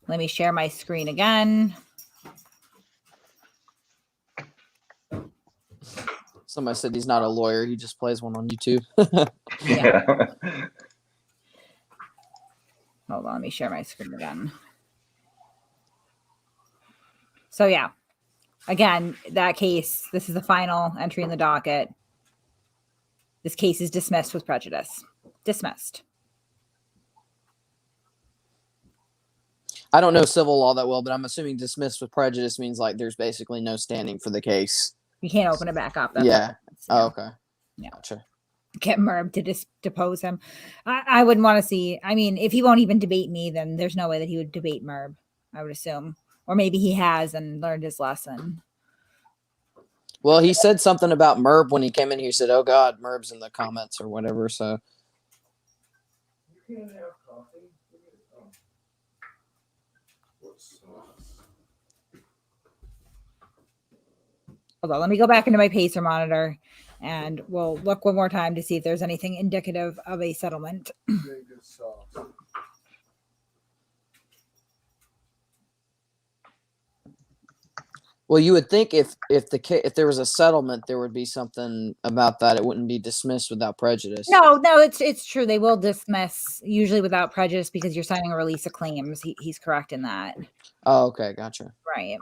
Let me share my screen again. Somebody said he's not a lawyer. He just plays one on YouTube. Yeah. Hold on, let me share my screen again. So yeah, again, that case, this is the final entry in the docket. This case is dismissed with prejudice. Dismissed. I don't know civil law that well, but I'm assuming dismissed with prejudice means like there's basically no standing for the case. You can't open it back up. Yeah. Oh, okay. Yeah. Gotcha. Get Merb to depose him. I wouldn't want to see. I mean, if he won't even debate me, then there's no way that he would debate Merb, I would assume. Or maybe he has and learned his lesson. Well, he said something about Merb when he came in here. He said, oh, God, Merb's in the comments or whatever. So. Hold on, let me go back into my Pacer monitor and we'll look one more time to see if there's anything indicative of a settlement. Well, you would think if there was a settlement, there would be something about that. It wouldn't be dismissed without prejudice. No, it's true. They will dismiss usually without prejudice because you're signing a release of claims. He's correct in that. Oh, okay, gotcha. Right.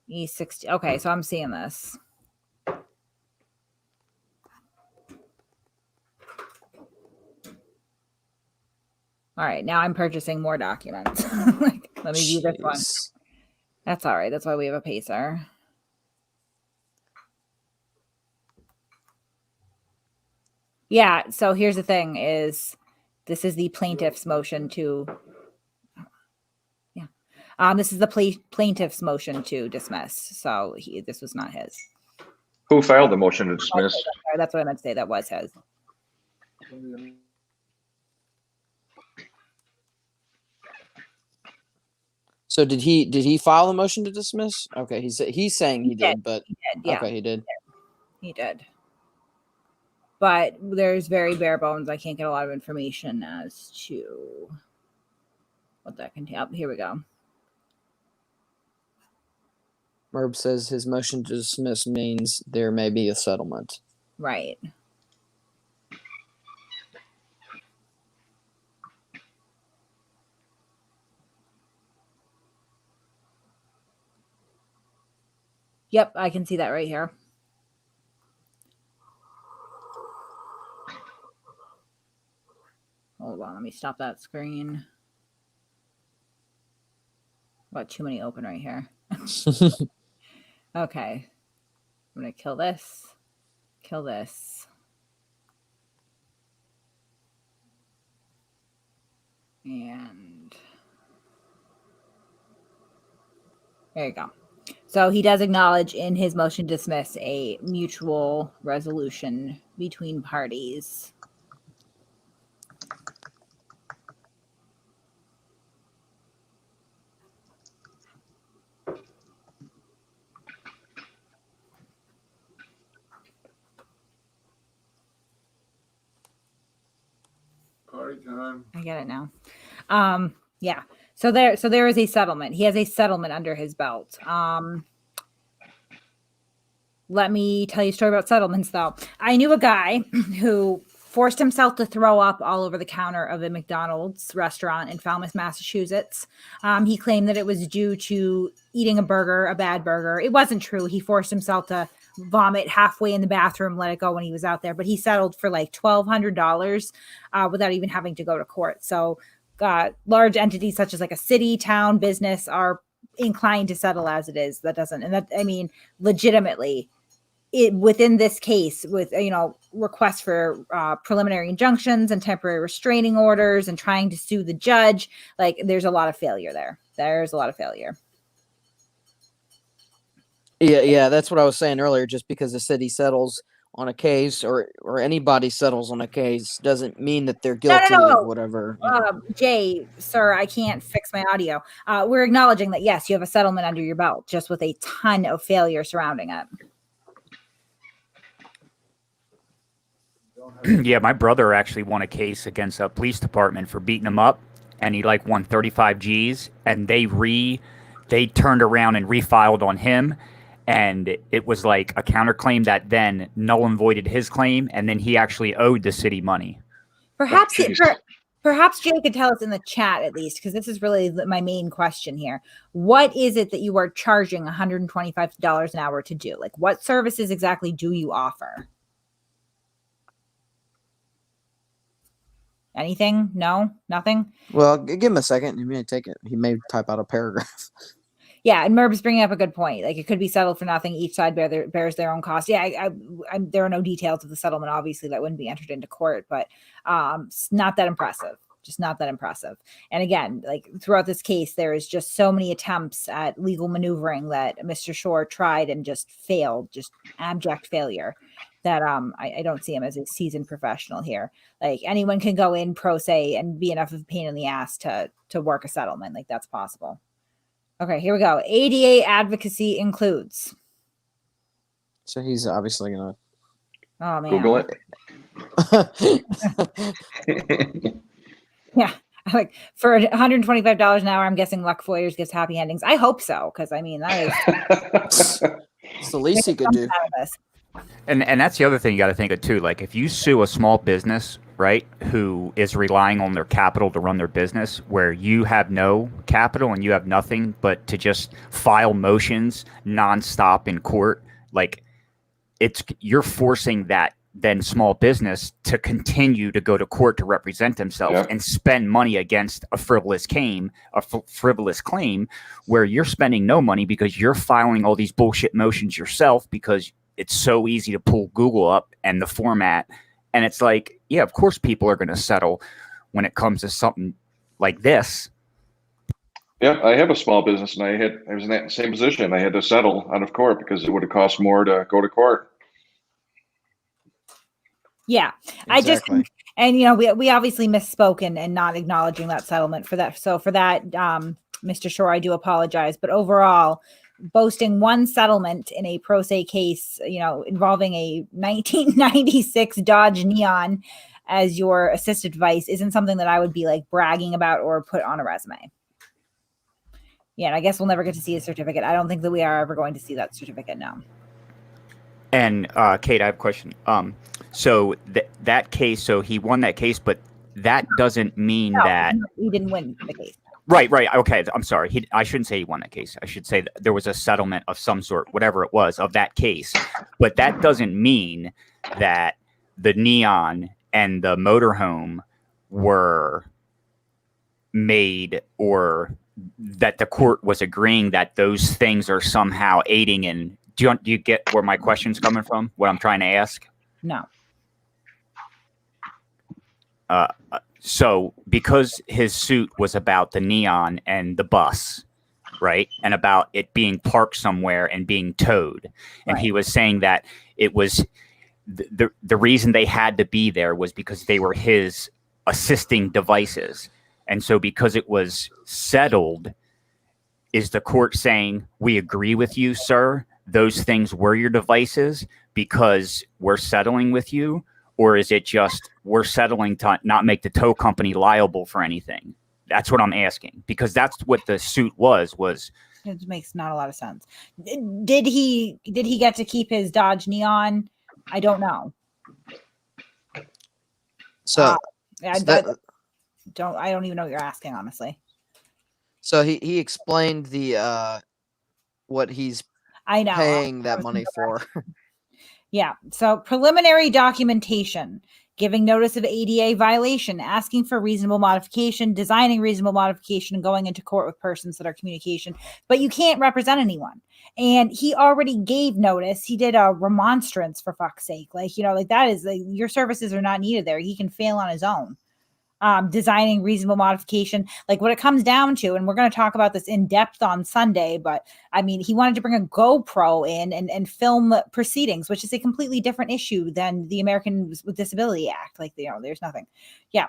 E60. Okay, so I'm seeing this. All right, now I'm purchasing more documents. Let me view this one. That's all right. That's why we have a pacer. Yeah, so here's the thing is this is the plaintiff's motion to this is the plaintiff's motion to dismiss. So this was not his. Who filed the motion to dismiss? That's what I meant to say. That was his. So did he file a motion to dismiss? Okay, he's saying he did, but he did, yeah. Okay, he did. He did. But there's very bare bones. I can't get a lot of information as to what that can tell. Here we go. Merb says his motion to dismiss means there may be a settlement. Right. Yep, I can see that right here. Hold on, let me stop that screen. Got too many open right here. Okay. I'm going to kill this. Kill this. And there you go. So he does acknowledge in his motion to dismiss a mutual resolution between parties. Party time. I get it now. Yeah. So there is a settlement. He has a settlement under his belt. Let me tell you a story about settlements, though. I knew a guy who forced himself to throw up all over the counter of a McDonald's restaurant in Falmouth, Massachusetts. He claimed that it was due to eating a bad burger. It wasn't true. He forced himself to vomit halfway in the bathroom, let it go when he was out there. But he settled for like $1,200 without even having to go to court. So large entities such as like a city, town, business are inclined to settle as it is. Legitimately, within this case with, requests for preliminary injunctions and temporary restraining orders and trying to sue the judge, like there's a lot of failure there. There's a lot of failure. Yeah, that's what I was saying earlier. Just because the city settles on a case or anybody settles on a case doesn't mean that they're guilty of whatever. Jay, sir, I can't fix my audio. We're acknowledging that, yes, you have a settlement under your belt, just with a ton of failure surrounding it. Yeah, my brother actually won a case against a police department for beating him up, and he won 35 G's, and they turned around and refiled on him, and it was like a counterclaim that then null and voided his claim, and then he actually owed the city money. Perhaps Jay could tell us in the chat at least, because this is really my main question here. What is it that you are charging $125 an hour to do? Like, what services exactly do you offer? Anything? No? Nothing? Well, give him a second. He may take it. He may type out a paragraph. Yeah, and Merb's bringing up a good point. Like, it could be settled for nothing. Each side bears their own cost. Yeah, there are no details of the settlement, obviously, that wouldn't be entered into court, but it's not that impressive. Just not that impressive. And again, like throughout this case, there is just so many attempts at legal maneuvering that Mr. Shore tried and just failed, just abject failure, that I don't see him as a seasoned professional here. Like, anyone can go in pro se and be enough of a pain in the ass to work a settlement. Like, that's possible. Okay, here we go. ADA advocacy includes. So he's obviously gonna. Oh man. Google it. Yeah. Like for $125 an hour, I'm guessing Luckfawyers gives happy endings. I hope so, because I mean that is It's the least he could do. And that's the other thing you got to think of too. Like if you sue a small business, right, who is relying on their capital to run their business, where you have no capital and you have nothing but to just file motions nonstop in court, like you're forcing that then small business to continue to go to court to represent themselves and spend money against a frivolous claim, where you're spending no money because you're filing all these bullshit motions yourself because it's so easy to pull Google up and the format. And it's like, yeah, of course people are going to settle when it comes to something like this. Yeah, I have a small business and I was in that same position. I had to settle out of court because it would have cost more to go to court. Yeah, Exactly. and we obviously misspoke and not acknowledging that settlement for that. So for that, Mr. Shore, I do apologize. But overall, boasting one settlement in a pro se case, involving a 1996 Dodge Neon as your assisted device isn't something that I would be like bragging about or put on a resume. Yeah, and I guess we'll never get to see a certificate. I don't think that we are ever going to see that certificate now. And Kate, I have a question. So that case, so he won that case, but that doesn't mean that he didn't win the case. Right. Okay, I'm sorry. I shouldn't say he won that case. I should say that there was a settlement of some sort, whatever it was, of that case. But that doesn't mean that the Neon and the motorhome were made, or that the court was agreeing that those things are somehow aiding in. Do you get where my question's coming from? What I'm trying to ask? No. So because his suit was about the Neon and the bus, right, and about it being parked somewhere and being towed, and he was saying that it was the reason they had to be there was because they were his assisting devices, and so because it was settled, is the court saying, we agree with you, sir, those things were your devices because we're settling with you? Or is it just we're settling to not make the tow company liable for anything? That's what I'm asking, because that's what the suit was. It makes not a lot of sense. Did he get to keep his Dodge Neon? I don't know. So I don't even know what you're asking, honestly. So he explained the what he's paying that money for. Yeah. So preliminary documentation, giving notice of ADA violation, asking for reasonable modification, designing reasonable modification, and going into court with persons that are communication. But you can't represent anyone. And he already gave notice. He did a remonstrance, for fuck's sake. That is your services are not needed there. He can fail on his own. Designing reasonable modification, like what it comes down to, and we're going to talk about this in depth on Sunday, but I mean, he wanted to bring a GoPro in and film proceedings, which is a completely different issue than the Americans with Disability Act. There's nothing. Yeah.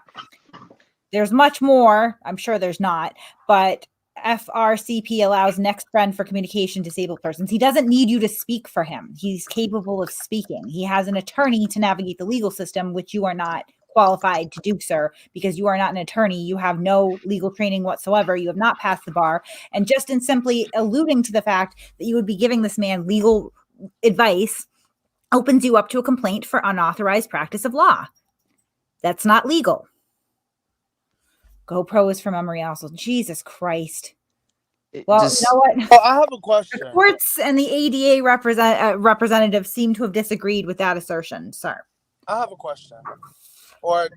There's much more. I'm sure there's not, but FRCP allows next friend for communication disabled persons. He doesn't need you to speak for him. He's capable of speaking. He has an attorney to navigate the legal system, which you are not qualified to do, sir, because you are not an attorney. You have no legal training whatsoever. You have not passed the bar. And just in simply alluding to the fact that you would be giving this man legal advice opens you up to a complaint for unauthorized practice of law. That's not legal. GoPro is from memory also. Jesus Christ. Well, you know what? Oh, I have a question. The courts and the ADA representatives seem to have disagreed with that assertion, sir. I have a question. Or,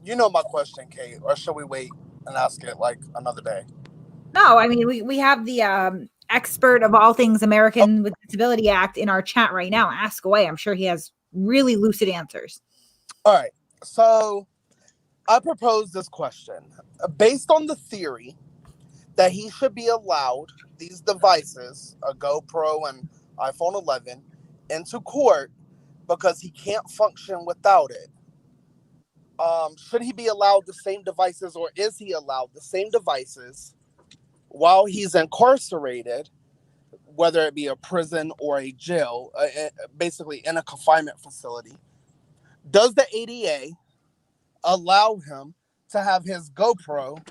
my question, Kate, or should we wait and ask it like another day? No, I mean, we have the expert of all things American with Disability Act in our chat right now. Ask away. I'm sure he has really lucid answers. All right. So I propose this question based on the theory that he should be allowed these devices, a GoPro and iPhone 11, into court because he can't function without it. Should he be allowed the same devices, or is he allowed the same devices while he's incarcerated, whether it be a prison or a jail, basically in a confinement facility? Does the ADA allow him to have his GoPro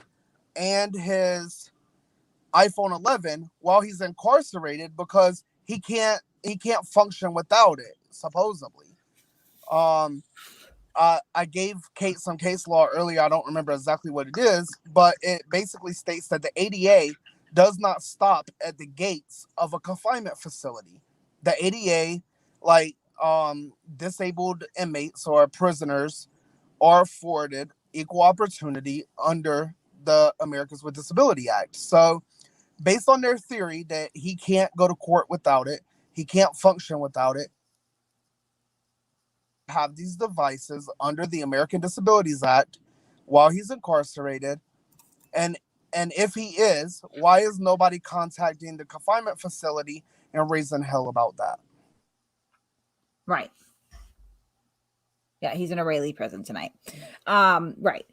and his iPhone 11 while he's incarcerated because he can't function without it, supposedly. I gave Kate some case law earlier. I don't remember exactly what it is, but it basically states that the ADA does not stop at the gates of a confinement facility. The ADA, like disabled inmates or prisoners, are afforded equal opportunity under the Americans with Disability Act. So based on their theory that he can't go to court without it, he can't function without it, have these devices under the American Disabilities Act while he's incarcerated. And if he is, why is nobody contacting the confinement facility and raising hell about that? Right. Yeah, he's in a Rayleigh prison tonight. Right.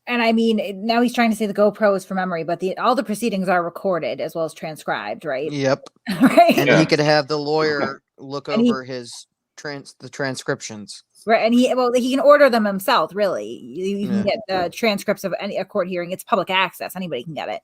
And I mean, now he's trying to say the GoPro is for memory, but all the proceedings are recorded as well as transcribed, right? Yep. Right. And Yeah. he could have the lawyer look And over the transcriptions. Right, and he can order them himself. Really, you can get the transcripts of a court hearing. It's public access; anybody can get it,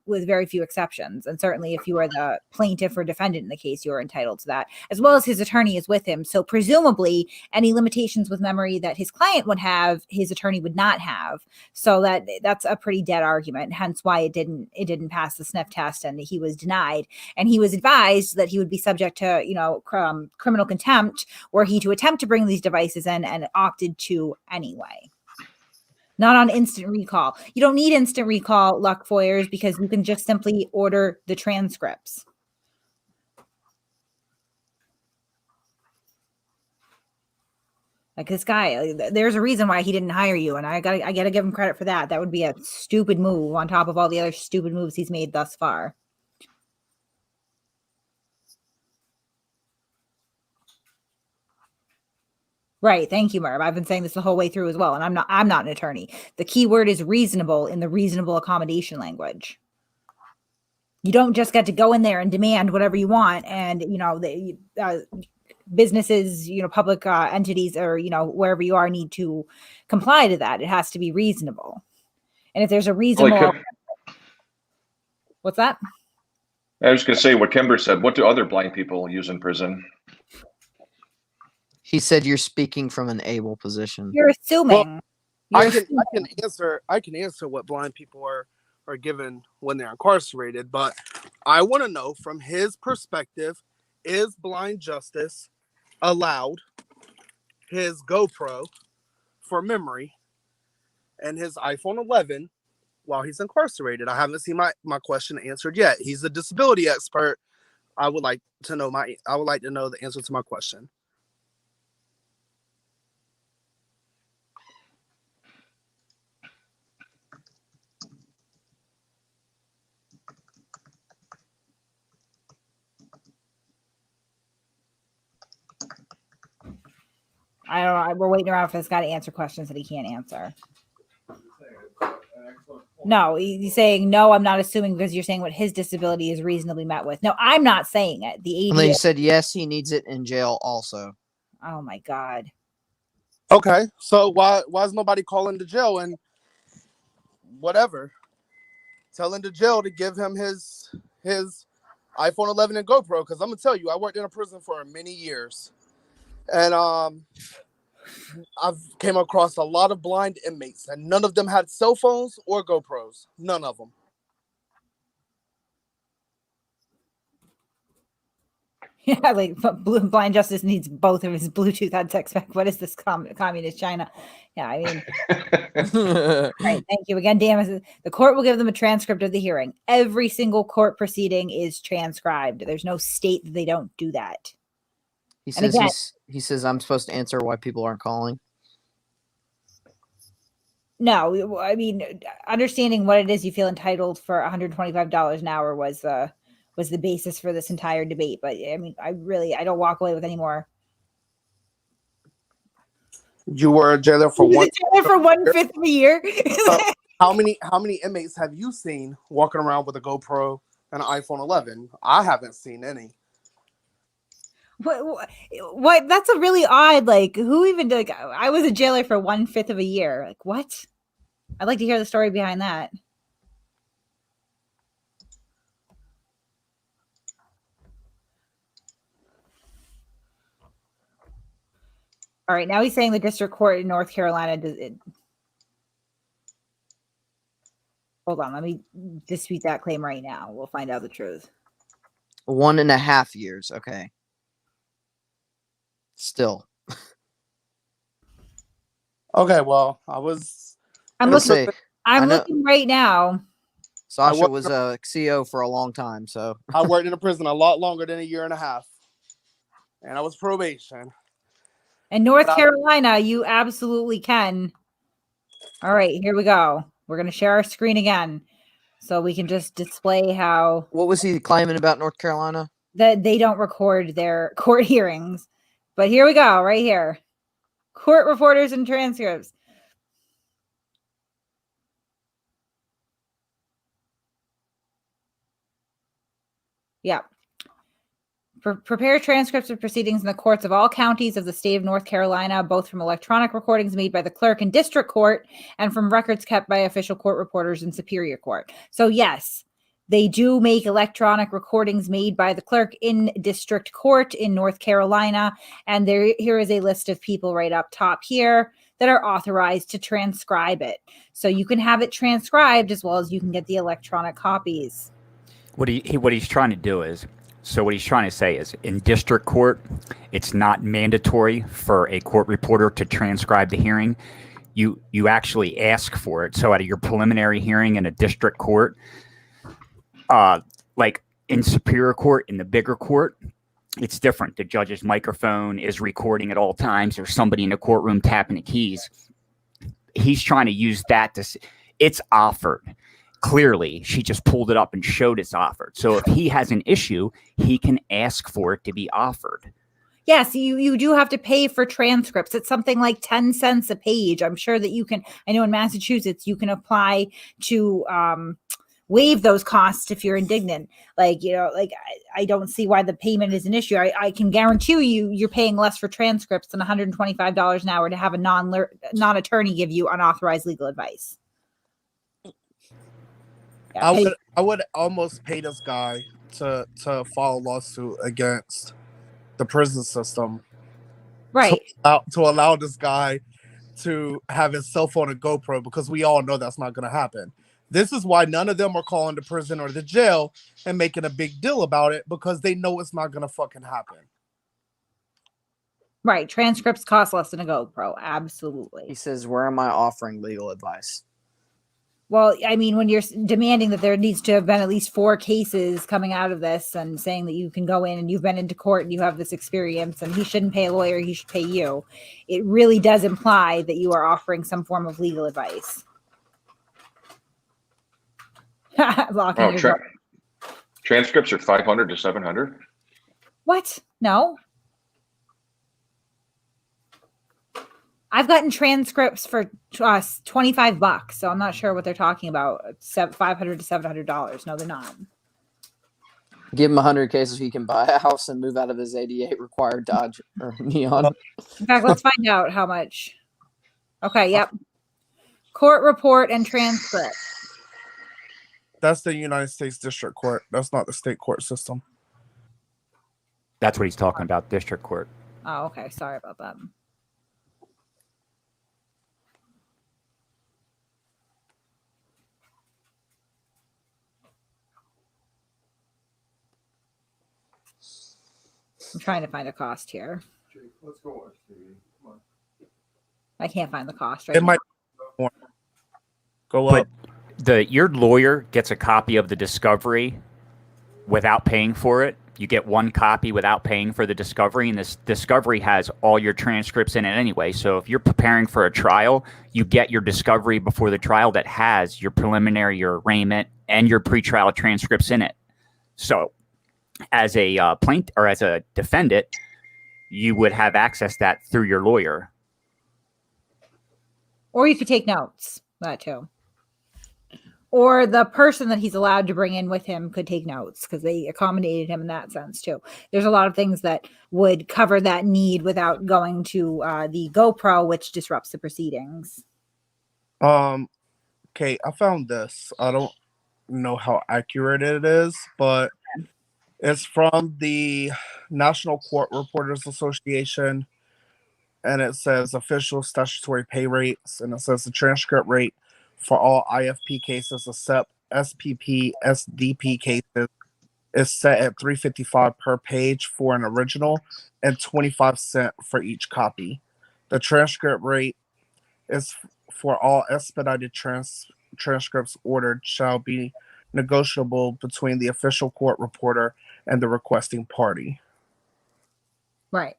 with very few exceptions. And certainly, if you are the plaintiff or defendant in the case, you are entitled to that, as well as his attorney is with him. So presumably, any limitations with memory that his client would have, his attorney would not have. So that's a pretty dead argument. Hence, why it didn't pass the sniff test, and he was denied. And he was advised that he would be subject to criminal contempt were he to attempt to bring these devices in, and opted to anyway. Not on instant recall. You don't need instant recall, Luckfawyers, because you can just simply order the transcripts. Like this guy, there's a reason why he didn't hire you, and I gotta give him credit for that. That would be a stupid move on top of all the other stupid moves he's made thus far. Right. Thank you, Merv. I've been saying this the whole way through as well. And I'm not an attorney. The key word is reasonable in the reasonable accommodation language. You don't just get to go in there and demand whatever you want. And, the businesses, public entities, or, wherever you are, need to comply to that. It has to be reasonable. And if there's a reasonable, what's that? I was going to say what Kimber said. What do other blind people use in prison? He said you're speaking from an able position. You're assuming. I can answer what blind people are given when they're incarcerated, but I want to know from his perspective, is blind justice allowed his GoPro for memory and his iPhone 11 while he's incarcerated? I haven't seen my question answered yet. He's a disability expert. I would like to know the answer to my question. I don't know. We're waiting around for this guy to answer questions that he can't answer. No, he's saying, no, I'm not assuming, because you're saying what his disability is reasonably met with. No, I'm not saying it. The ADA. And then he said, yes, he needs it in jail also. Oh, my God. Okay, so why is nobody calling the jail and whatever? Telling the jail to give him his iPhone 11 and GoPro, because I'm going to tell you, I worked in a prison for many years. And I've came across a lot of blind inmates, and none of them had cell phones or GoPros. None of them. Yeah, like blind justice needs both of his Bluetooth headsets back. What is this communist China? Yeah, I mean, right. Thank you again, damn. The court will give them a transcript of the hearing. Every single court proceeding is transcribed. There's no state that they don't do that. He says he says I'm supposed to answer why people aren't calling. No, I mean, understanding what it is you feel entitled for $125 an hour was the basis for this entire debate. But I mean, I don't walk away with any more. You were a jailer for 1/5 of a year. How many inmates have you seen walking around with a GoPro and an iPhone 11? I haven't seen any. What? That's a really odd. Like, who even? Like, I was a jailer for 1/5 of a year. Like, what? I'd like to hear the story behind that. All right, now he's saying the district court in North Carolina does it. Hold on, let me dispute that claim right now. We'll find out the truth. 1.5 years. Okay. Still. Okay, well, I'm looking right now. Sasha was a CO for a long time, so I worked in a prison a lot longer than 1.5 years, and I was probation. In North Carolina, you absolutely can. All right, here we go. We're going to share our screen again so we can just display how. What was he claiming about North Carolina? That they don't record their court hearings. But here we go, right here. Court reporters and transcripts. Yeah. Prepare transcripts of proceedings in the courts of all counties of the state of North Carolina, both from electronic recordings made by the clerk in district court and from records kept by official court reporters in superior court. So yes, they do make electronic recordings made by the clerk in district court in North Carolina. And here is a list of people right up top here that are authorized to transcribe it. So you can have it transcribed as well as you can get the electronic copies. What he's trying to do is, so what he's trying to say is, in district court, it's not mandatory for a court reporter to transcribe the hearing. You actually ask for it. So at your preliminary hearing in a district court, like in superior court, in the bigger court, it's different. The judge's microphone is recording at all times. There's somebody in the courtroom tapping the keys. He's trying to use that to, it's offered. Clearly, she just pulled it up and showed it's offered. So if he has an issue, he can ask for it to be offered. Yes, you do have to pay for transcripts. It's something like 10 cents a page. I'm sure that you can, I know in Massachusetts, you can apply to waive those costs if you're indignant. Like, you know, like I don't see why the payment is an issue. I can guarantee you're paying less for transcripts than $125 an hour to have a non-attorney give you unauthorized legal advice. I would almost pay this guy to file a lawsuit against the prison system, right? To allow this guy to have his cell phone and GoPro, because we all know that's not going to happen. This is why none of them are calling the prison or the jail and making a big deal about it, because they know it's not going to fucking happen. Right. Transcripts cost less than a GoPro. Absolutely. He says, where am I offering legal advice? Well, I mean, when you're demanding that there needs to have been at least 4 cases coming out of this and saying that you can go in and you've been into court and you have this experience and he shouldn't pay a lawyer, he should pay you. It really does imply that you are offering some form of legal advice. Transcripts are $500 to $700. What? No. I've gotten transcripts for $25, so I'm not sure what they're talking about. $500 to $700. No, they're not. Give him 100 cases, he can buy a house and move out of his 88 required Dodge or Neon. In fact, let's find out how much. Okay, yep. Court report and transcript. That's the United States District Court. That's not the state court system. That's what he's talking about, district court. Oh, okay. Sorry about that. I'm trying to find a cost here. Let's go watch TV. Come on. I can't find the cost right now. Might go up. But your lawyer gets a copy of the discovery without paying for it. You get one copy without paying for the discovery, and this discovery has all your transcripts in it anyway. So if you're preparing for a trial, you get your discovery before the trial that has your preliminary, your arraignment, and your pretrial transcripts in it. So as a plaintiff or as a defendant, you would have access to that through your lawyer. Or you could take notes, that too. Or the person that he's allowed to bring in with him could take notes because they accommodated him in that sense too. There's a lot of things that would cover that need without going to the GoPro, which disrupts the proceedings. Okay, I found this. I don't know how accurate it is, but it's from the National Court Reporters Association, and it says official statutory pay rates, and it says the transcript rate for all IFP cases except SPP, SDP cases is set at $3.55 per page for an original and 25 cents for each copy. The transcript rate is for all expedited transcripts ordered shall be negotiable between the official court reporter and the requesting party. Right.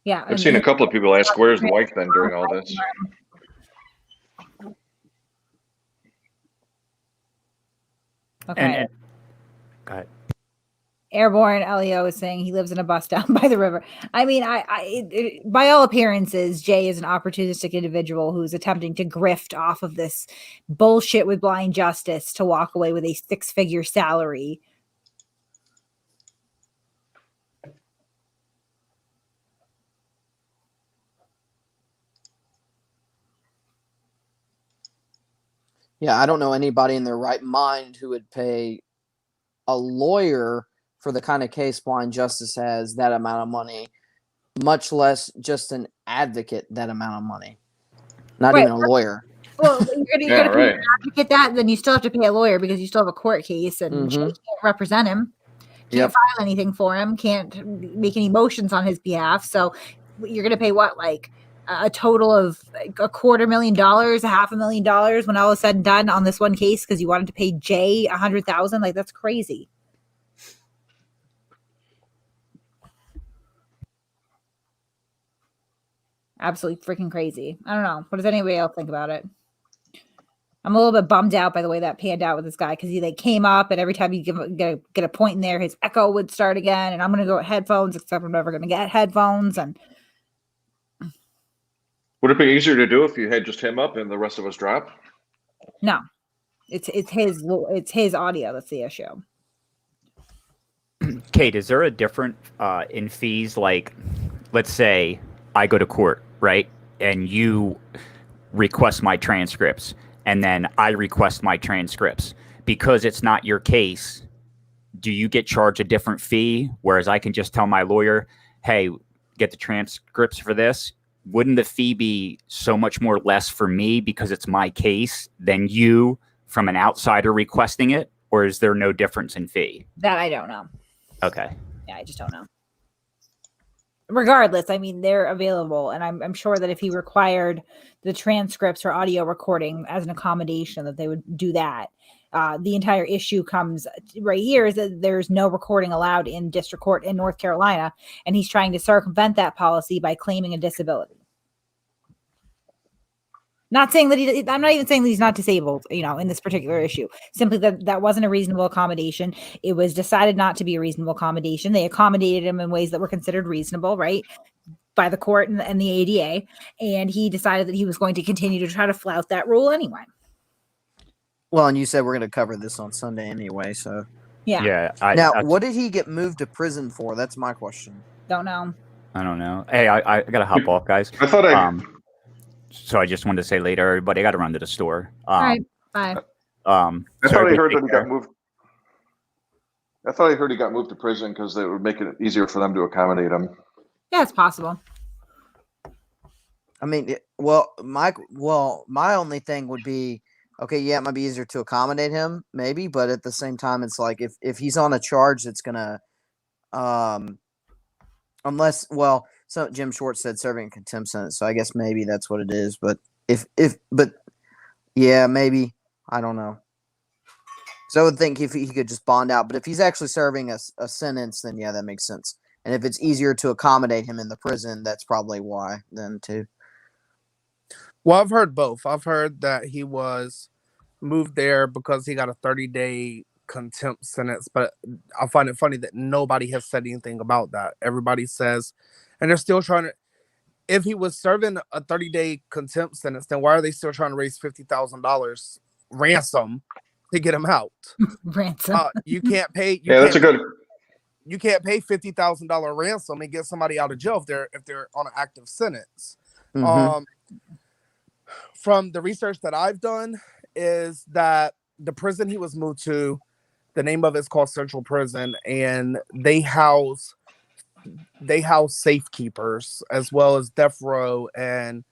Yeah. I've seen a couple of people ask, where's the wife then during all this? Okay. And go ahead. Airborne Leo is saying he lives in a bus down by the river. I mean, by all appearances, Jay is an opportunistic individual who's attempting to grift off of this bullshit with blind justice to walk away with a 6-figure salary. Yeah, I don't know anybody in their right mind who would pay a lawyer for the kind of case blind justice has that amount of money, much less just an advocate that amount of money. Not even a lawyer. Well, you're gonna pay an advocate that, then you still have to pay a lawyer because you still have a court case and Jay can't represent him. Can't file anything for him, can't make any motions on his behalf. So you're going to pay what, like a total of like $250,000, $500,000 when all is said and done on this one case because you wanted to pay Jay $100,000? Like, that's crazy. Absolutely freaking crazy. I don't know. What does anybody else think about it? I'm a little bit bummed out by the way that panned out with this guy because they came up and every time you get a point in there, his echo would start again. And I'm going to go with headphones, except I'm never going to get headphones. And would it be easier to do if you had just him up and the rest of us drop? No, it's his audio that's the issue. Kate, is there a difference in fees? Like, let's say I go to court, right, and you request my transcripts. And then I request my transcripts. Because it's not your case, do you get charged a different fee? Whereas I can just tell my lawyer, hey, get the transcripts for this. Wouldn't the fee be so much more less for me because it's my case than you from an outsider requesting it? Or is there no difference in fee? That I don't know. Okay. Yeah, I just don't know. Regardless, I mean, they're available. And I'm sure that if he required the transcripts or audio recording as an accommodation, that they would do that. The entire issue comes right here is that there's no recording allowed in district court in North Carolina. And he's trying to circumvent that policy by claiming a disability. Not saying that I'm not even saying that he's not disabled, in this particular issue. Simply that wasn't a reasonable accommodation. It was decided not to be a reasonable accommodation. They accommodated him in ways that were considered reasonable, right, by the court and the ADA. And he decided that he was going to continue to try to flout that rule anyway. Well, and you said we're going to cover this on Sunday anyway, so. Yeah. Yeah. What did he get moved to prison for? That's my question. Don't know. I don't know. Hey, I got to hop off, guys. I thought So I just wanted to say later, everybody, I got to run to the store. All right, bye. I thought I heard that he got moved. I thought I heard he got moved to prison because they would make it easier for them to accommodate him. Yeah, it's possible. I mean, my only thing would be, okay, yeah, it might be easier to accommodate him, maybe, but at the same time, it's like if he's on a charge that's gonna, so Jim Schwartz said serving a contempt sentence, so I guess maybe that's what it is. But but yeah, maybe, I don't know. So I would think if he could just bond out, but if he's actually serving a sentence, then yeah, that makes sense. And if it's easier to accommodate him in the prison, that's probably why then too. Well, I've heard both. I've heard that he was moved there because he got a 30-day contempt sentence, but I find it funny that nobody has said anything about that. Everybody says, and they're still trying to, if he was serving a 30-day contempt sentence, then why are they still trying to raise $50,000 ransom to get him out? Ransom. You can't pay. That's a good. you can't pay $50,000 ransom and get somebody out of jail if they're on an active sentence. From the research that I've done, is that the prison he was moved to, the name of it's called Central Prison, and they house safekeepers as well as death row and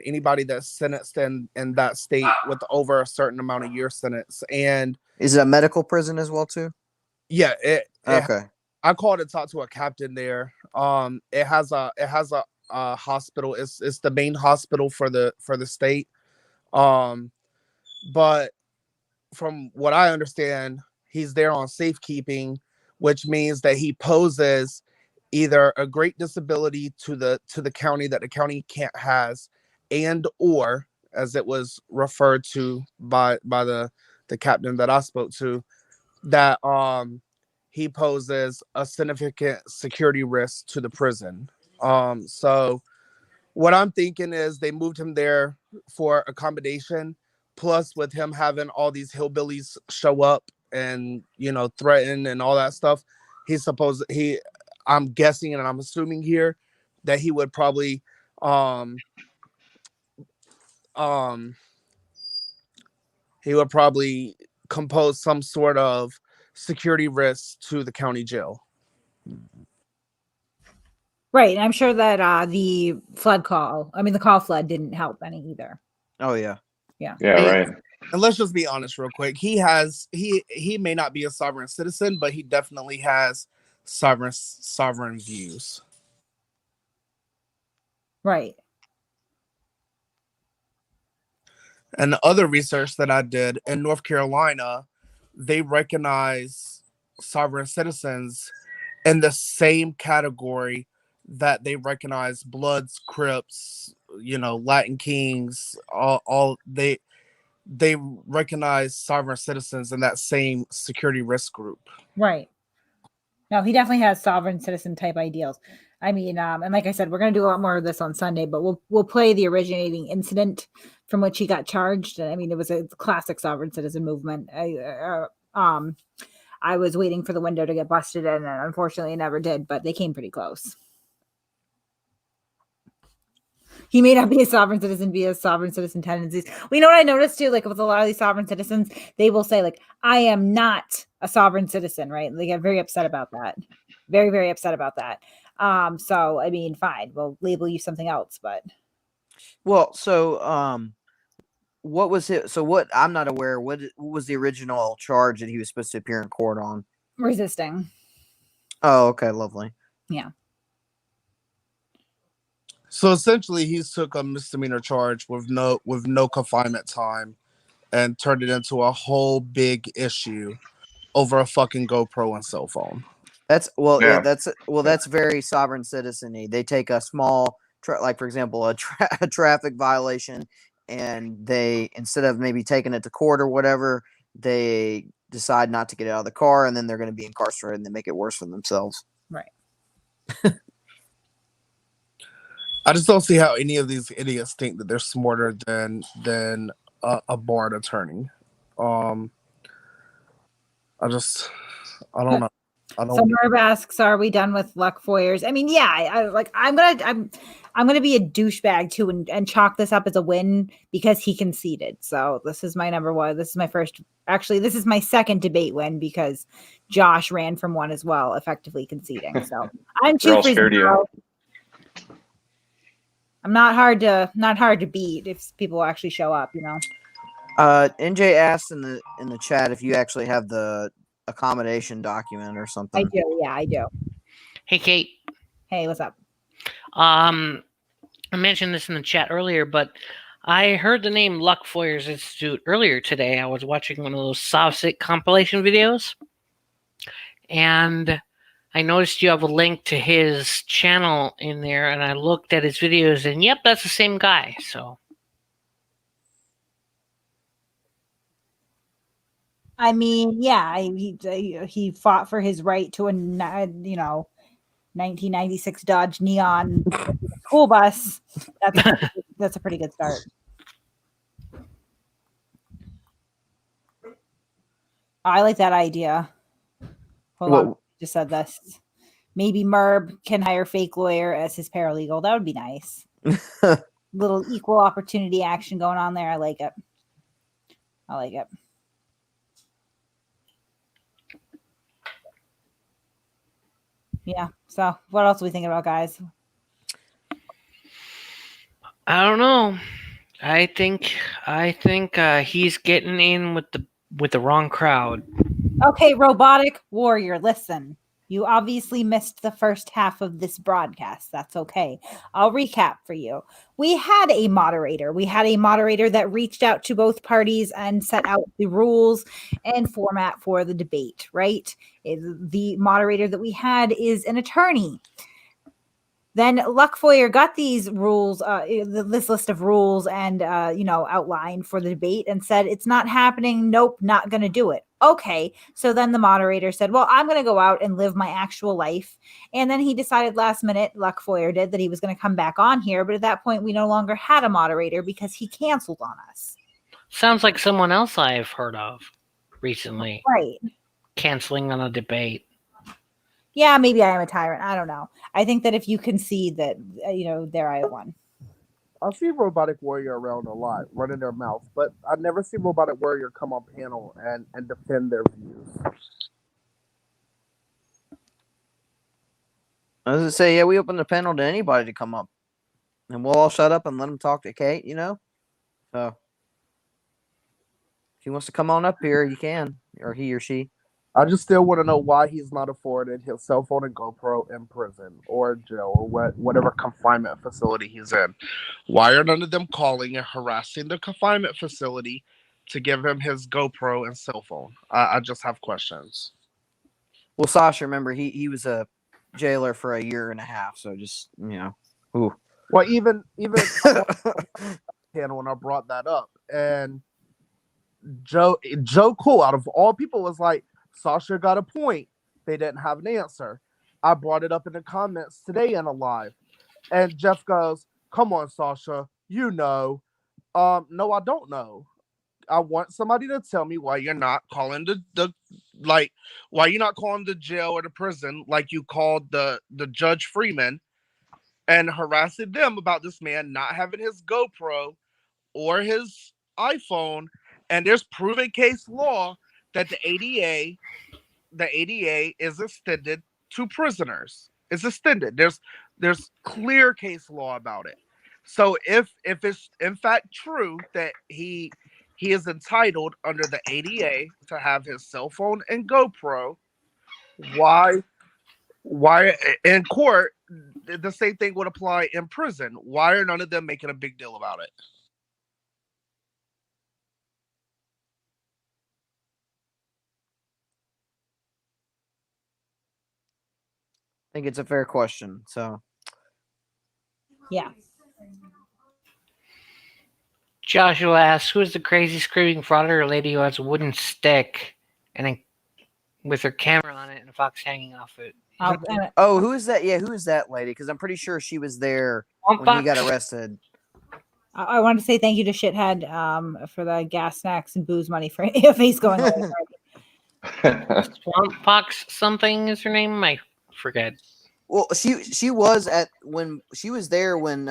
anybody that's sentenced in that state with over a certain amount of year sentence. And is it a medical prison as well too? Yeah, okay. I called and talked to a captain there. It has a hospital. It's the main hospital for the state. But from what I understand, he's there on safekeeping, which means that he poses either a great disability to the county that the county can't has, and or, as it was referred to by the captain that I spoke to, that he poses a significant security risk to the prison. So what I'm thinking is they moved him there for accommodation, plus with him having all these hillbillies show up and, you know, threaten and all that stuff, I'm guessing and I'm assuming here that he would probably compose some sort of security risk to the county jail. Right. And I'm sure that the call flood didn't help any either. Oh yeah. Yeah, right. And let's just be honest real quick. He may not be a sovereign citizen, but he definitely has sovereign views. Right. And the other research that I did in North Carolina, they recognize sovereign citizens in the same category that they recognize Bloods, Crips, you know, Latin Kings, they recognize sovereign citizens in that same security risk group. Right. No, he definitely has sovereign citizen type ideals. I mean, and like I said, we're going to do a lot more of this on Sunday, but we'll play the originating incident from which he got charged. I mean, it was a classic sovereign citizen movement. I was waiting for the window to get busted in, and unfortunately it never did, but they came pretty close. He may not be a sovereign citizen, be a sovereign citizen tendencies. Well, you know what I noticed too? Like with a lot of these sovereign citizens, they will say like, I am not a sovereign citizen, right? They get very upset about that. Very, very upset about that. So I mean, fine, we'll label you something else, but. Well, so, what was it? So what, I'm not aware, what was the original charge that he was supposed to appear in court on? Resisting. Oh, okay. Lovely. Yeah. So essentially, he took a misdemeanor charge with no confinement time, and turned it into a whole big issue over a fucking GoPro and cell phone. That's that's very sovereign citizen-y. They take a small, like for example, a traffic violation, and they, instead of maybe taking it to court or whatever, they decide not to get out of the car, and then they're going to be incarcerated, and they make it worse for themselves. Right. I just don't see how any of these idiots think that they're smarter than a barred attorney. I don't know. So Merv asks, "Are we done with Luckfawyers?" I mean, yeah. I'm gonna be a douchebag too, and chalk this up as a win because he conceded. So this is my number one. This is my first. Actually, this is my second debate win because Josh ran from one as well, effectively conceding. So I'm too scared of you. I'm not hard to beat if people actually show up, you know. NJ asked in the chat if you actually have the accommodation document or something. I do, yeah, I do. Hey, Kate. Hey, what's up? I mentioned this in the chat earlier, but I heard the name Luckfawyers Institute earlier today. I was watching one of those Sovsit compilation videos, and I noticed you have a link to his channel in there, and I looked at his videos, and yep, that's the same guy. So, I mean, yeah, he fought for his right to a 1996 Dodge Neon school bus. That's a pretty good start. I like that idea. Hold on. just said this. Maybe Merb can hire fake lawyer as his paralegal. That would be nice. Little equal opportunity action going on there. I like it. I like it. Yeah. So what else are we thinking about, guys? I don't know. I think he's getting in with the wrong crowd. Okay, robotic warrior, listen. You obviously missed the first half of this broadcast. That's okay. I'll recap for you. We had a moderator. We had a moderator that reached out to both parties and set out the rules and format for the debate, right? The moderator that we had is an attorney. Then Luckfoyer got these rules, this list of rules and, outline for the debate and said, it's not happening. Nope, not going to do it. Okay. So then the moderator said, well, I'm going to go out and live my actual life. And then he decided last minute, Luckfoyer did, that he was going to come back on here. But at that point, we no longer had a moderator because he canceled on us. Sounds like someone else I've heard of recently. Right. Canceling on a debate. Yeah, maybe I am a tyrant. I don't know. I think that if you concede that, there I won. I see Robotic Warrior around a lot, running their mouth, but I never see Robotic Warrior come on panel and defend their views. I was gonna say, yeah, we open the panel to anybody to come up, and we'll all shut up and let them talk to Kate. So if he wants to come on up here, you can, or he or she. I just still want to know why he's not afforded his cell phone and GoPro in prison or jail or whatever confinement facility he's in. Why are none of them calling and harassing the confinement facility to give him his GoPro and cell phone? I just have questions. Well, Sasha, remember, he was a jailer for a year and a half, so just, ooh. Well, even panel when I brought that up, and Joe Cool, out of all people, was like, Sasha got a point. They didn't have an answer. I brought it up in the comments today in a live. And Jeff goes, come on, Sasha. No, I don't know. I want somebody to tell me why you're not calling why you're not calling the jail or the prison like you called the Judge Freeman and harassing them about this man not having his GoPro or his iPhone. And there's proven case law that the ADA is extended to prisoners. It's extended. There's clear case law about it. So if it's in fact true that he is entitled under the ADA to have his cell phone and GoPro, why in court the same thing would apply in prison? Why are none of them making a big deal about it? I think it's a fair question. So, yeah. Joshua asks, "Who is the crazy screaming frauder lady who has a wooden stick and then with her camera on it and a fox hanging off it?" Who is that? Yeah, who is that lady? Because I'm pretty sure she was there when he got arrested. I want to say thank you to Shithead for the gas, snacks, and booze money for AFA's going on. Swamp Fox something is her name. I forget. Well, she was when she was there when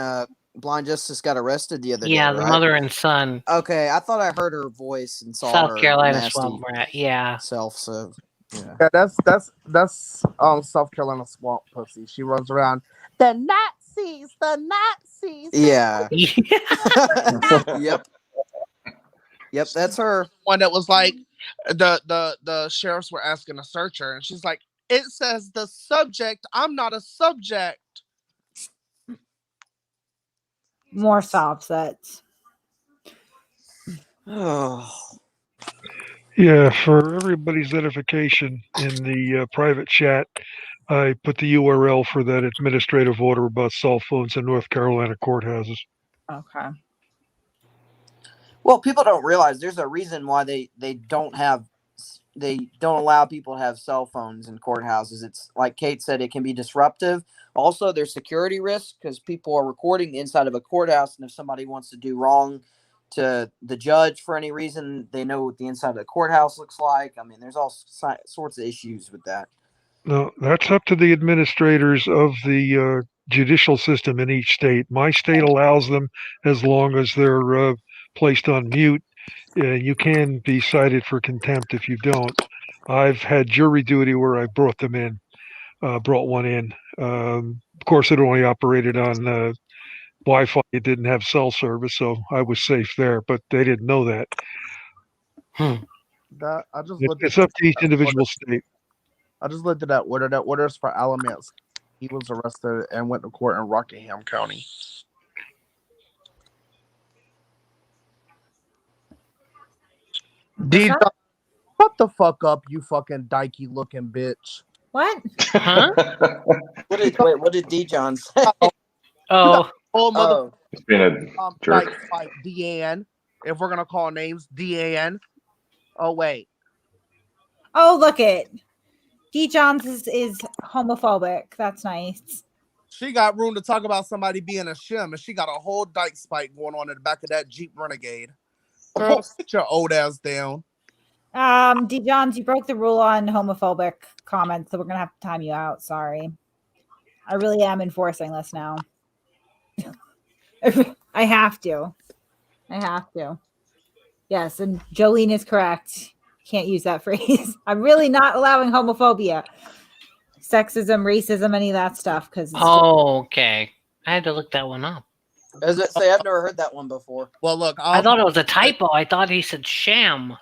Blind Justice got arrested the other day. Yeah, the mother and son. Okay, I thought I heard her voice and saw South her Carolina nasty swamp rat. Yeah, self. So yeah, that's South Carolina swamp pussy. She runs around the Nazis. Yeah. Yep, that's her. One that was like the sheriffs were asking to search her, and she's like, "It says the subject. I'm not a subject." More sob sets. Oh. Yeah, for everybody's edification in the private chat, I put the URL for that administrative order about cell phones in North Carolina courthouses. Okay. Well, people don't realize there's a reason why they don't allow people to have cell phones in courthouses. It's like Kate said, it can be disruptive. Also, there's security risks because people are recording the inside of a courthouse, and if somebody wants to do wrong to the judge for any reason, they know what the inside of the courthouse looks like. I mean, there's all sorts of issues with that. No, that's up to the administrators of the judicial system in each state. My state allows them as long as they're placed on mute. You can be cited for contempt if you don't. I've had jury duty where I brought one in. Of course, it only operated on Wi-Fi. It didn't have cell service, so I was safe there. But they didn't know that. That I just looked It's at up to each individual state. I just looked at that order. That order is for Alamance. He was arrested and went to court in Rockingham County. D, shut the fuck up, you fucking dykey looking bitch. What? Huh? What did D John say? Oh, Oh, mother. It's being a jerk. Dyke fight Deanne. If we're gonna call names, Deanne. Oh wait. Oh, look it. D. Johns is homophobic. That's nice. She got room to talk about somebody being a shim, and she got a whole dyke spike going on in the back of that Jeep Renegade. Girl, sit your old ass down. D. Johns, you broke the rule on homophobic comments, so we're gonna have to time you out. Sorry. I really am enforcing this now. I have to. Yes, and Jolene is correct. Can't use that phrase. I'm really not allowing homophobia, sexism, racism, any of that stuff. Because okay. I had to look that one up. As it say, I've never heard that one before. Well, look, I thought it was a typo. I thought he said sham.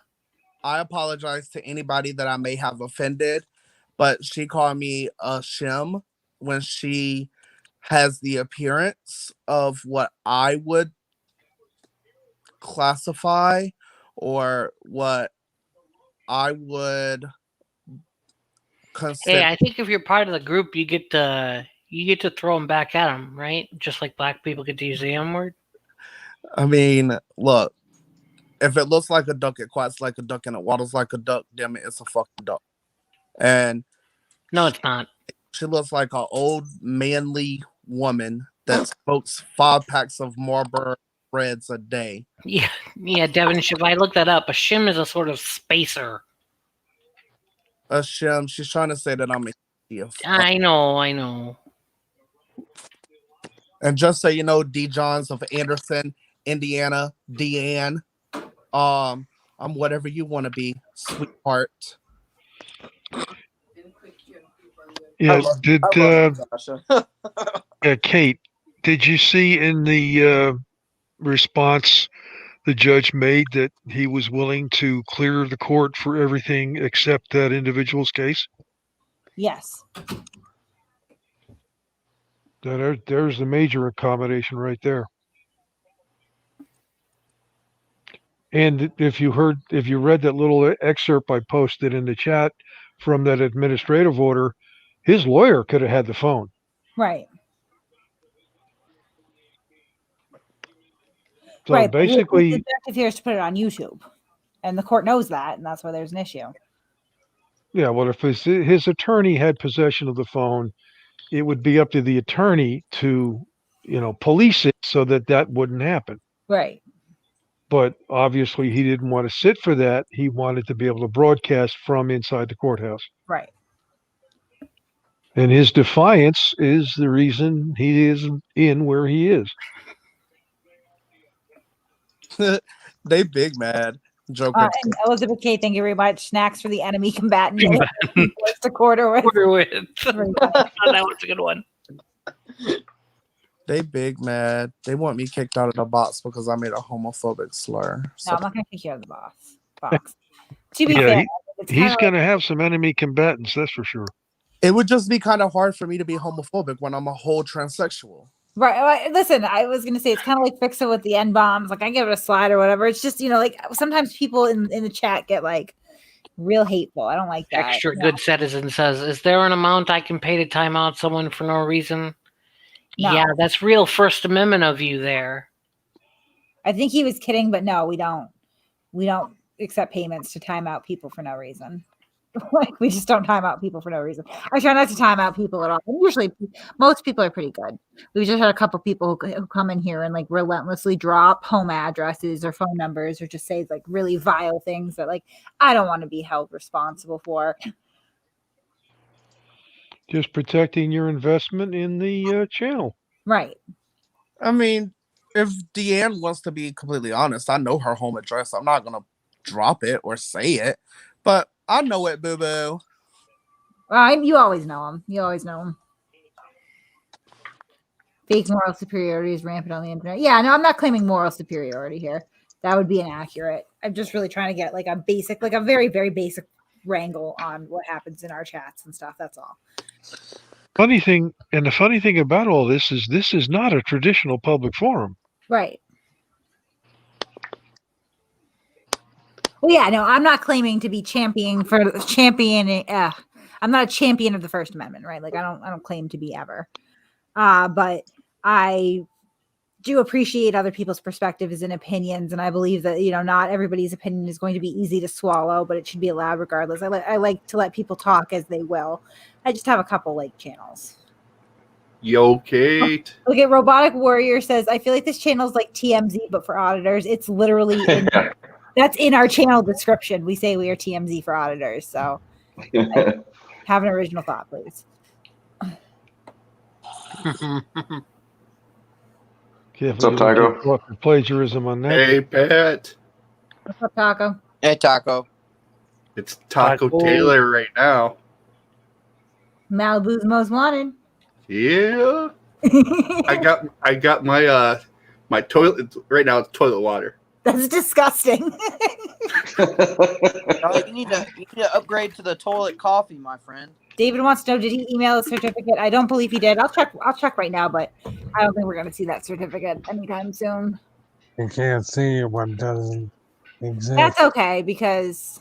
I apologize to anybody that I may have offended, but she called me a shim when she has the appearance of what I would classify or what I would consider. Hey, I think if you're part of the group, you get to throw them back at them, right? Just like black people get to use the M word. I mean, look, if it looks like a duck, it quacks like a duck, and it waddles like a duck. Damn it, it's a fucking duck. And no, it's not. She looks like an old manly woman that smokes 5 packs of Marlboro Reds a day. Yeah, Devin. If I look that up, a shim is a sort of spacer. A shim. She's trying to say that I'm a thief. I know. And just so you know, D. Johns of Anderson, Indiana, Deanne. I'm whatever you want to be, sweetheart. Yeah, Kate, did you see in the response the judge made that he was willing to clear the court for everything except that individual's case? Yes. There's a major accommodation right there. And if you read that little excerpt I posted in the chat from that administrative order, his lawyer could have had the phone. Right. So right. Basically, the objective here is to put it on YouTube, and the court knows that, and that's why there's an issue. Yeah. Well, if his attorney had possession of the phone, it would be up to the attorney to, police it so that wouldn't happen. Right. But obviously, he didn't want to sit for that. He wanted to be able to broadcast from inside the courthouse. Right. And his defiance is the reason he is in where he is. They big mad. Joker. And Elizabeth K, thank you very much. Snacks for the enemy combatant. To quarter with. That was a good one. They big mad. They want me kicked out of the box because I made a homophobic slur. So. No, I'm not going to kick you out of the box. To be fair, he's going to have some enemy combatants, that's for sure. It would just be kind of hard for me to be homophobic when I'm a whole transsexual. Right. Listen, I was going to say it's kind of like Fix It with the N-bombs. Like I give it a slide or whatever. It's just, like sometimes people in the chat get like real hateful. I don't like that. Extra good citizen says, is there an amount I can pay to time out someone for no reason? No. Yeah, that's real First Amendment of you there. I think he was kidding, but no, we don't. We don't accept payments to time out people for no reason. Like we just don't time out people for no reason. I try not to time out people at all. And usually, most people are pretty good. We just had a couple people who come in here and like relentlessly drop home addresses or phone numbers or just say like really vile things that like I don't want to be held responsible for. Just protecting your investment in the channel. Right. I mean, if Deanne wants to be completely honest, I know her home address. I'm not gonna drop it or say it, but I know it, boo boo. You always know him. You always know him. Fake moral superiority is rampant on the internet. Yeah, no, I'm not claiming moral superiority here. That would be inaccurate. I'm just really trying to get like a basic, like a very, very basic wrangle on what happens in our chats and stuff. That's all. The funny thing about all this is not a traditional public forum. Right. Well, yeah, no, I'm not claiming to be championing. I'm not a champion of the First Amendment, right? Like I don't claim to be ever. But I do appreciate other people's perspectives and opinions, and I believe that not everybody's opinion is going to be easy to swallow, but it should be allowed regardless. I like to let people talk as they will. I just have a couple channels. Yo, Kate. Look at Robotic Warrior says, I feel like this channel is like TMZ, but for auditors. It's literally that's in our channel description. We say we are TMZ for auditors. So have an original thought, please. What's up, Taco? Plagiarism on that. Hey, Pat. What's up, Taco? Hey, Taco. It's Taco Taylor right now. Malibu's most wanted. Yeah. I got my my toilet right now. It's toilet water. That's disgusting. You need to upgrade to the toilet coffee, my friend. David wants to know, did he email a certificate? I don't believe he did. I'll check right now, but I don't think we're going to see that certificate anytime soon. You can't see what doesn't exist. That's okay because,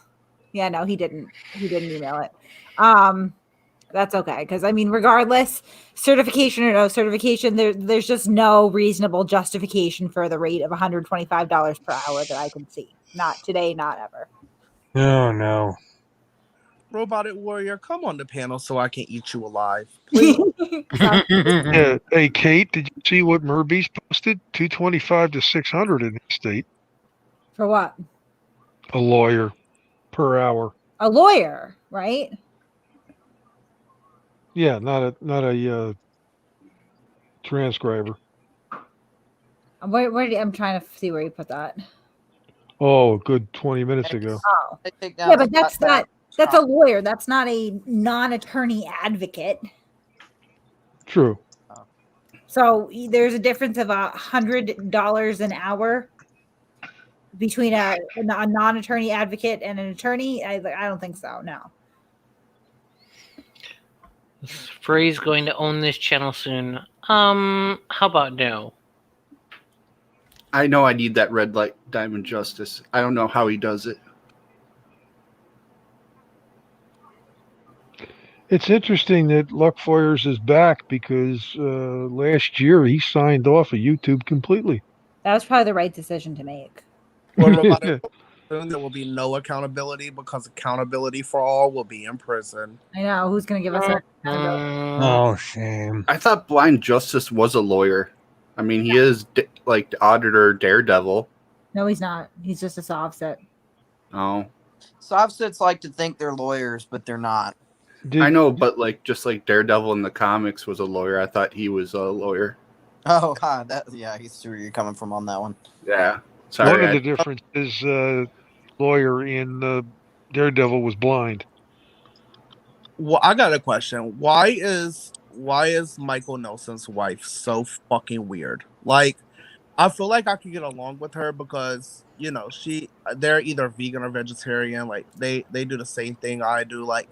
yeah, no, he didn't email it. That's okay because, I mean, regardless, certification or no certification, there's just no reasonable justification for the rate of $125 per hour that I can see. Not today, not ever. Oh, no. Robotic Warrior, come on the panel so I can eat you alive. Yeah. Hey, Kate, did you see what Murby's posted? $225 to $600 in his state. For what? A lawyer per hour. A lawyer, right? Yeah, not a transcriber. I'm trying to see where you put that. Oh, good 20 minutes ago. Oh, yeah, but that's a lawyer. That's not a non-attorney advocate. True. So there's a difference of $100 an hour between a non-attorney advocate and an attorney. I don't think so. No. Frey's going to own this channel soon. How about no? I know I need that red light diamond justice. I don't know how he does it. It's interesting that Luckfawyers is back because last year he signed off of YouTube completely. That was probably the right decision to make. Well, there will be no accountability because accountability for all will be in prison. I know. Who's going to give us that? Oh, shame. I thought Blind Justice was a lawyer. I mean, he is like the auditor Daredevil. No, he's not. He's just a Sovset. Oh. Sovsets like to think they're lawyers, but they're not. I know, but just like Daredevil in the comics was a lawyer, I thought he was a lawyer. Oh, yeah, he's where you're coming from on that one. Yeah. Sorry, One of the differences, lawyer in Daredevil was blind. Well, I got a question. Why is Michael Nelson's wife so fucking weird? Like, I feel like I could get along with her because they're either vegan or vegetarian. Like they do the same thing I do. Like,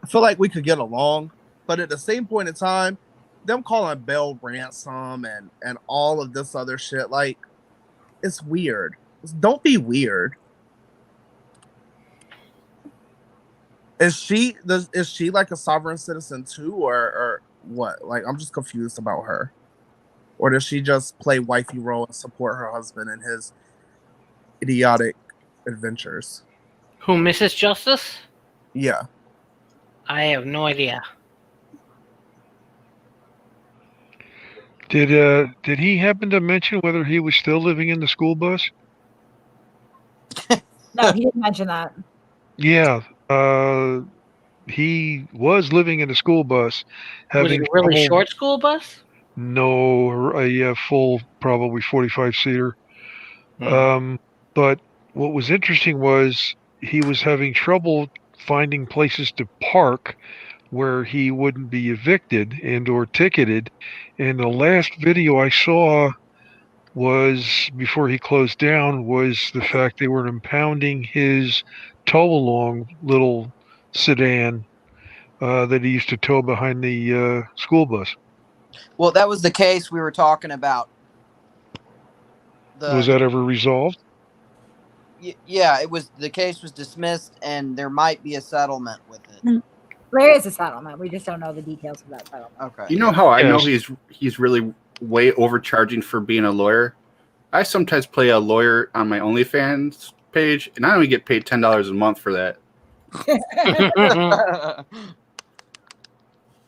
I feel like we could get along, but at the same point in time, them calling bail ransom and all of this other shit, like, it's weird. Don't be weird. Is she like a sovereign citizen too, or what? Like, I'm just confused about her. Or does she just play wifey role and support her husband in his idiotic adventures? Who, Mrs. Justice? Yeah. I have no idea. Did he happen to mention whether he was still living in the school bus? No, he didn't mention that. Yeah. he was living in a school bus, Was it having a really trouble. short school bus? No, a full, probably 45 seater. But what was interesting was he was having trouble finding places to park where he wouldn't be evicted and or ticketed. And the last video I saw was before he closed down was the fact they were impounding his tow along little sedan that he used to tow behind the school bus. Well, that was the case we were talking about. Was that ever resolved? Yeah, it was. The case was dismissed, and there might be a settlement with it. There is a settlement. We just don't know the details of that settlement. Okay. You know how I know he's really way overcharging for being a lawyer? I sometimes play a lawyer on my OnlyFans page, and I only get paid $10 a month for that.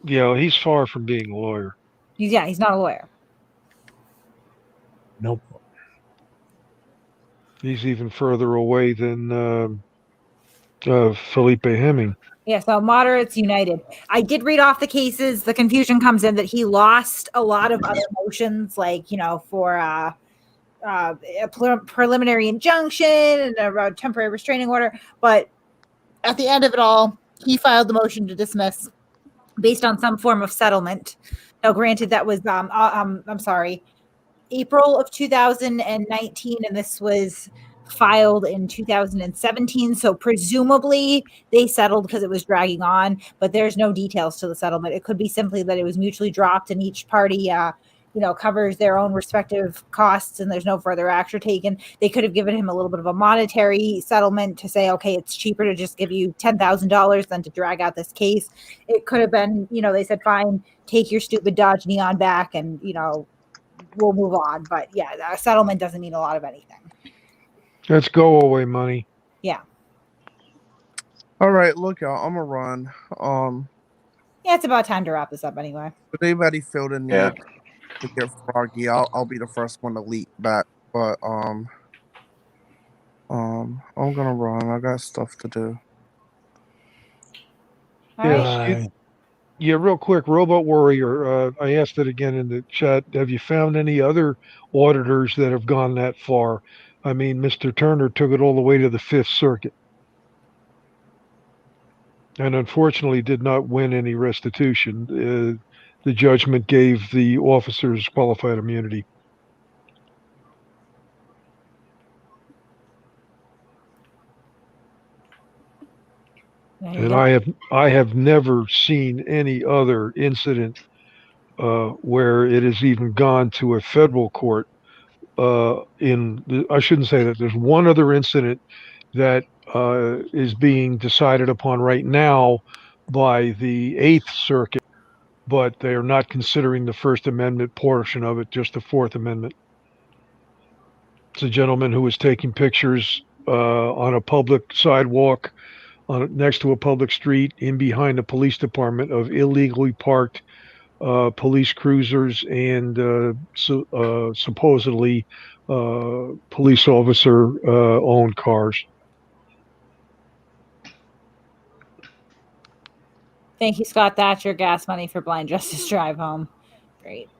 Yeah, he's far from being a lawyer. He's not a lawyer. Nope. He's even further away than Felipe Hemming. Yeah, so moderates united. I did read off the cases. The confusion comes in that he lost a lot of other motions, like, for a preliminary injunction and a temporary restraining order. But at the end of it all, he filed the motion to dismiss based on some form of settlement. Now, granted, that was April of 2019, and this was filed in 2017. So presumably they settled because it was dragging on, but there's no details to the settlement. It could be simply that it was mutually dropped and each party, covers their own respective costs and there's no further action taken. They could have given him a little bit of a monetary settlement to say, okay, it's cheaper to just give you $10,000 than to drag out this case. It could have been, they said, fine, take your stupid Dodge Neon back and, we'll move on. But yeah, a settlement doesn't mean a lot of anything. That's go away money. Yeah. All right, look, y'all, I'm gonna run. Yeah, it's about time to wrap this up anyway. If anybody feel the need to get froggy, I'll be the first one to leap back. But I'm gonna run. I got stuff to do. Yes. Yeah, real quick, Robot Warrior, I asked it again in the chat. Have you found any other auditors that have gone that far? I mean, Mr. Turner took it all the way to the Fifth Circuit and unfortunately did not win any restitution. The judgment gave the officers qualified immunity. And I have never seen any other incident where it has even gone to a federal court. I shouldn't say that. There's one other incident that is being decided upon right now by the Eighth Circuit, but they are not considering the First Amendment portion of it, just the Fourth Amendment. It's a gentleman who was taking pictures on a public sidewalk next to a public street in behind a police department of illegally parked police cruisers and supposedly police officer owned cars. Thank you, Scott Thatcher. Gas money for Blind Justice Drive Home. Great.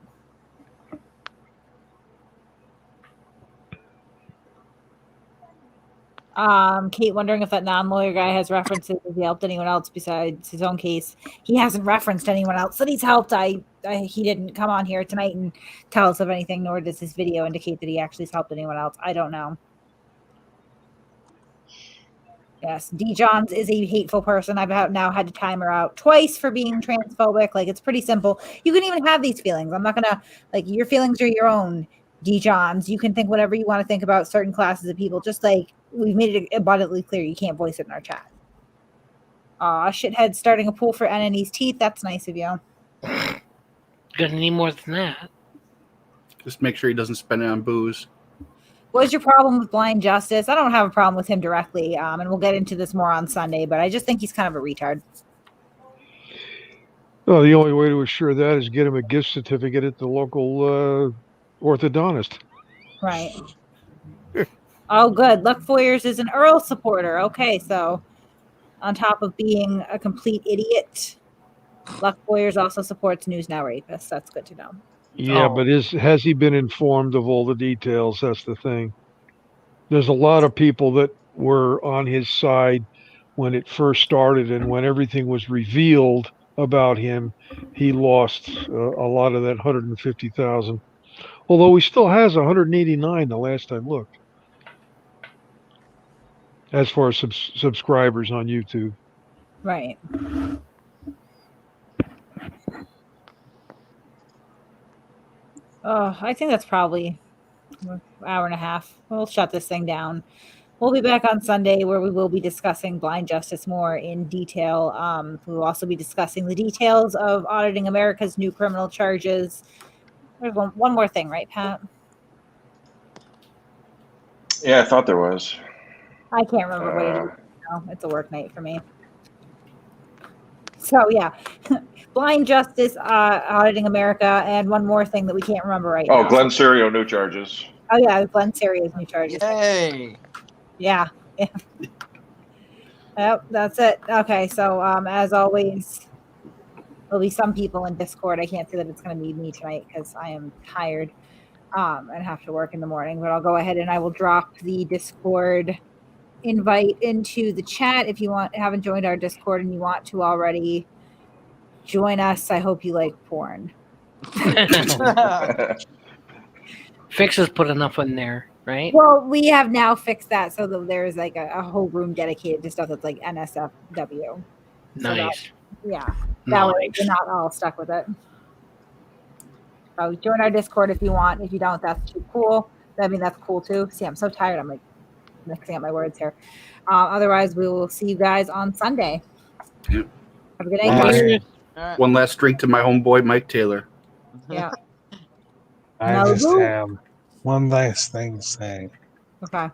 Kate wondering if that non-lawyer guy has references. Has he helped anyone else besides his own case? He hasn't referenced anyone else that he's helped. He didn't come on here tonight and tell us of anything, nor does this video indicate that he actually has helped anyone else. I don't know. Yes, D. Johns is a hateful person. I've now had to time her out twice for being transphobic. Like, it's pretty simple. You can even have these feelings. I'm not gonna, your feelings are your own, D. Johns. You can think whatever you want to think about certain classes of people. Just like we've made it abundantly clear, you can't voice it in our chat. Shithead starting a pool for NNE's teeth. That's nice of you. Gonna need more than that. Just make sure he doesn't spend it on booze. What's your problem with Blind Justice? I don't have a problem with him directly, and we'll get into this more on Sunday, but I just think he's kind of a retard. Well, the only way to assure that is get him a gift certificate at the local orthodontist. Right. Oh, good. Luckfawyers is an Earl supporter. Okay, so On top of being a complete idiot, Luckfawyers also supports News Now rapists. That's good to know. Yeah, but has he been informed of all the details? That's the thing. There's a lot of people that were on his side when it first started, and when everything was revealed about him, he lost a lot of that 150,000. Although he still has 189 the last I looked, as far as subscribers on YouTube. Right. Oh, I think that's probably an hour and a half. We'll shut this thing down. We'll be back on Sunday where we will be discussing blind justice more in detail. We will also be discussing the details of Auditing America's new criminal charges. There's one more thing, right, Pat? Yeah, I thought there was. I can't remember what it is. No, it's a work night for me. So yeah, blind justice, Auditing America, and one more thing that we can't remember right now. Oh, Glenn Serio, new charges. Oh yeah, Glenn Serio's new charges. Yay! Yeah. Yep, that's it. Okay, so as always, there'll be some people in Discord. I can't say that it's going to be me tonight because I am tired and have to work in the morning. But I'll go ahead and I will drop the Discord invite into the chat if you haven't joined our Discord and you want to already join us. I hope you like porn. Fix has put enough in there, right? Well, we have now fixed that so that there's like a whole room dedicated to stuff that's like NSFW. Nice. That way you're not all stuck with it. So join our Discord if you want. If you don't, that's too cool. I mean, that's cool too. See, I'm so tired. I'm like mixing up my words here. Otherwise, we will see you guys on Sunday. Yep. Have a good night. One last drink to my homeboy Mike Taylor. Yeah. I just have one last thing to say. Okay.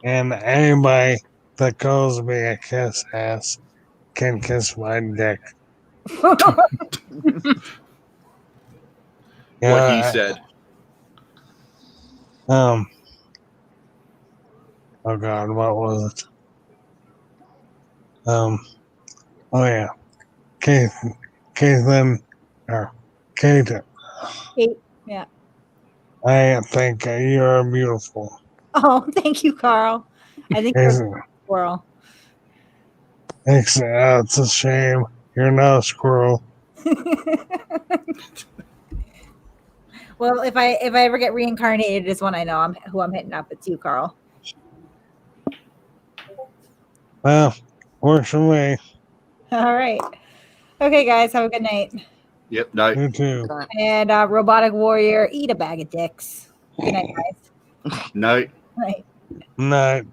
And anybody that calls me a kiss ass can kiss my dick. What he said. Oh God, what was it? Oh yeah, Caitlin, or Kate. Yeah. I think you're beautiful. Oh, thank you, Carl. I think you're a squirrel. It's a shame you're not a squirrel. Well, if I ever get reincarnated, it's when I know who I'm hitting up. It's you, Carl. Well, works for me. All right. Okay, guys. Have a good night. Yep. Night. You too. And Robotic Warrior, eat a bag of dicks. Good night, guys. Night. Night. Night.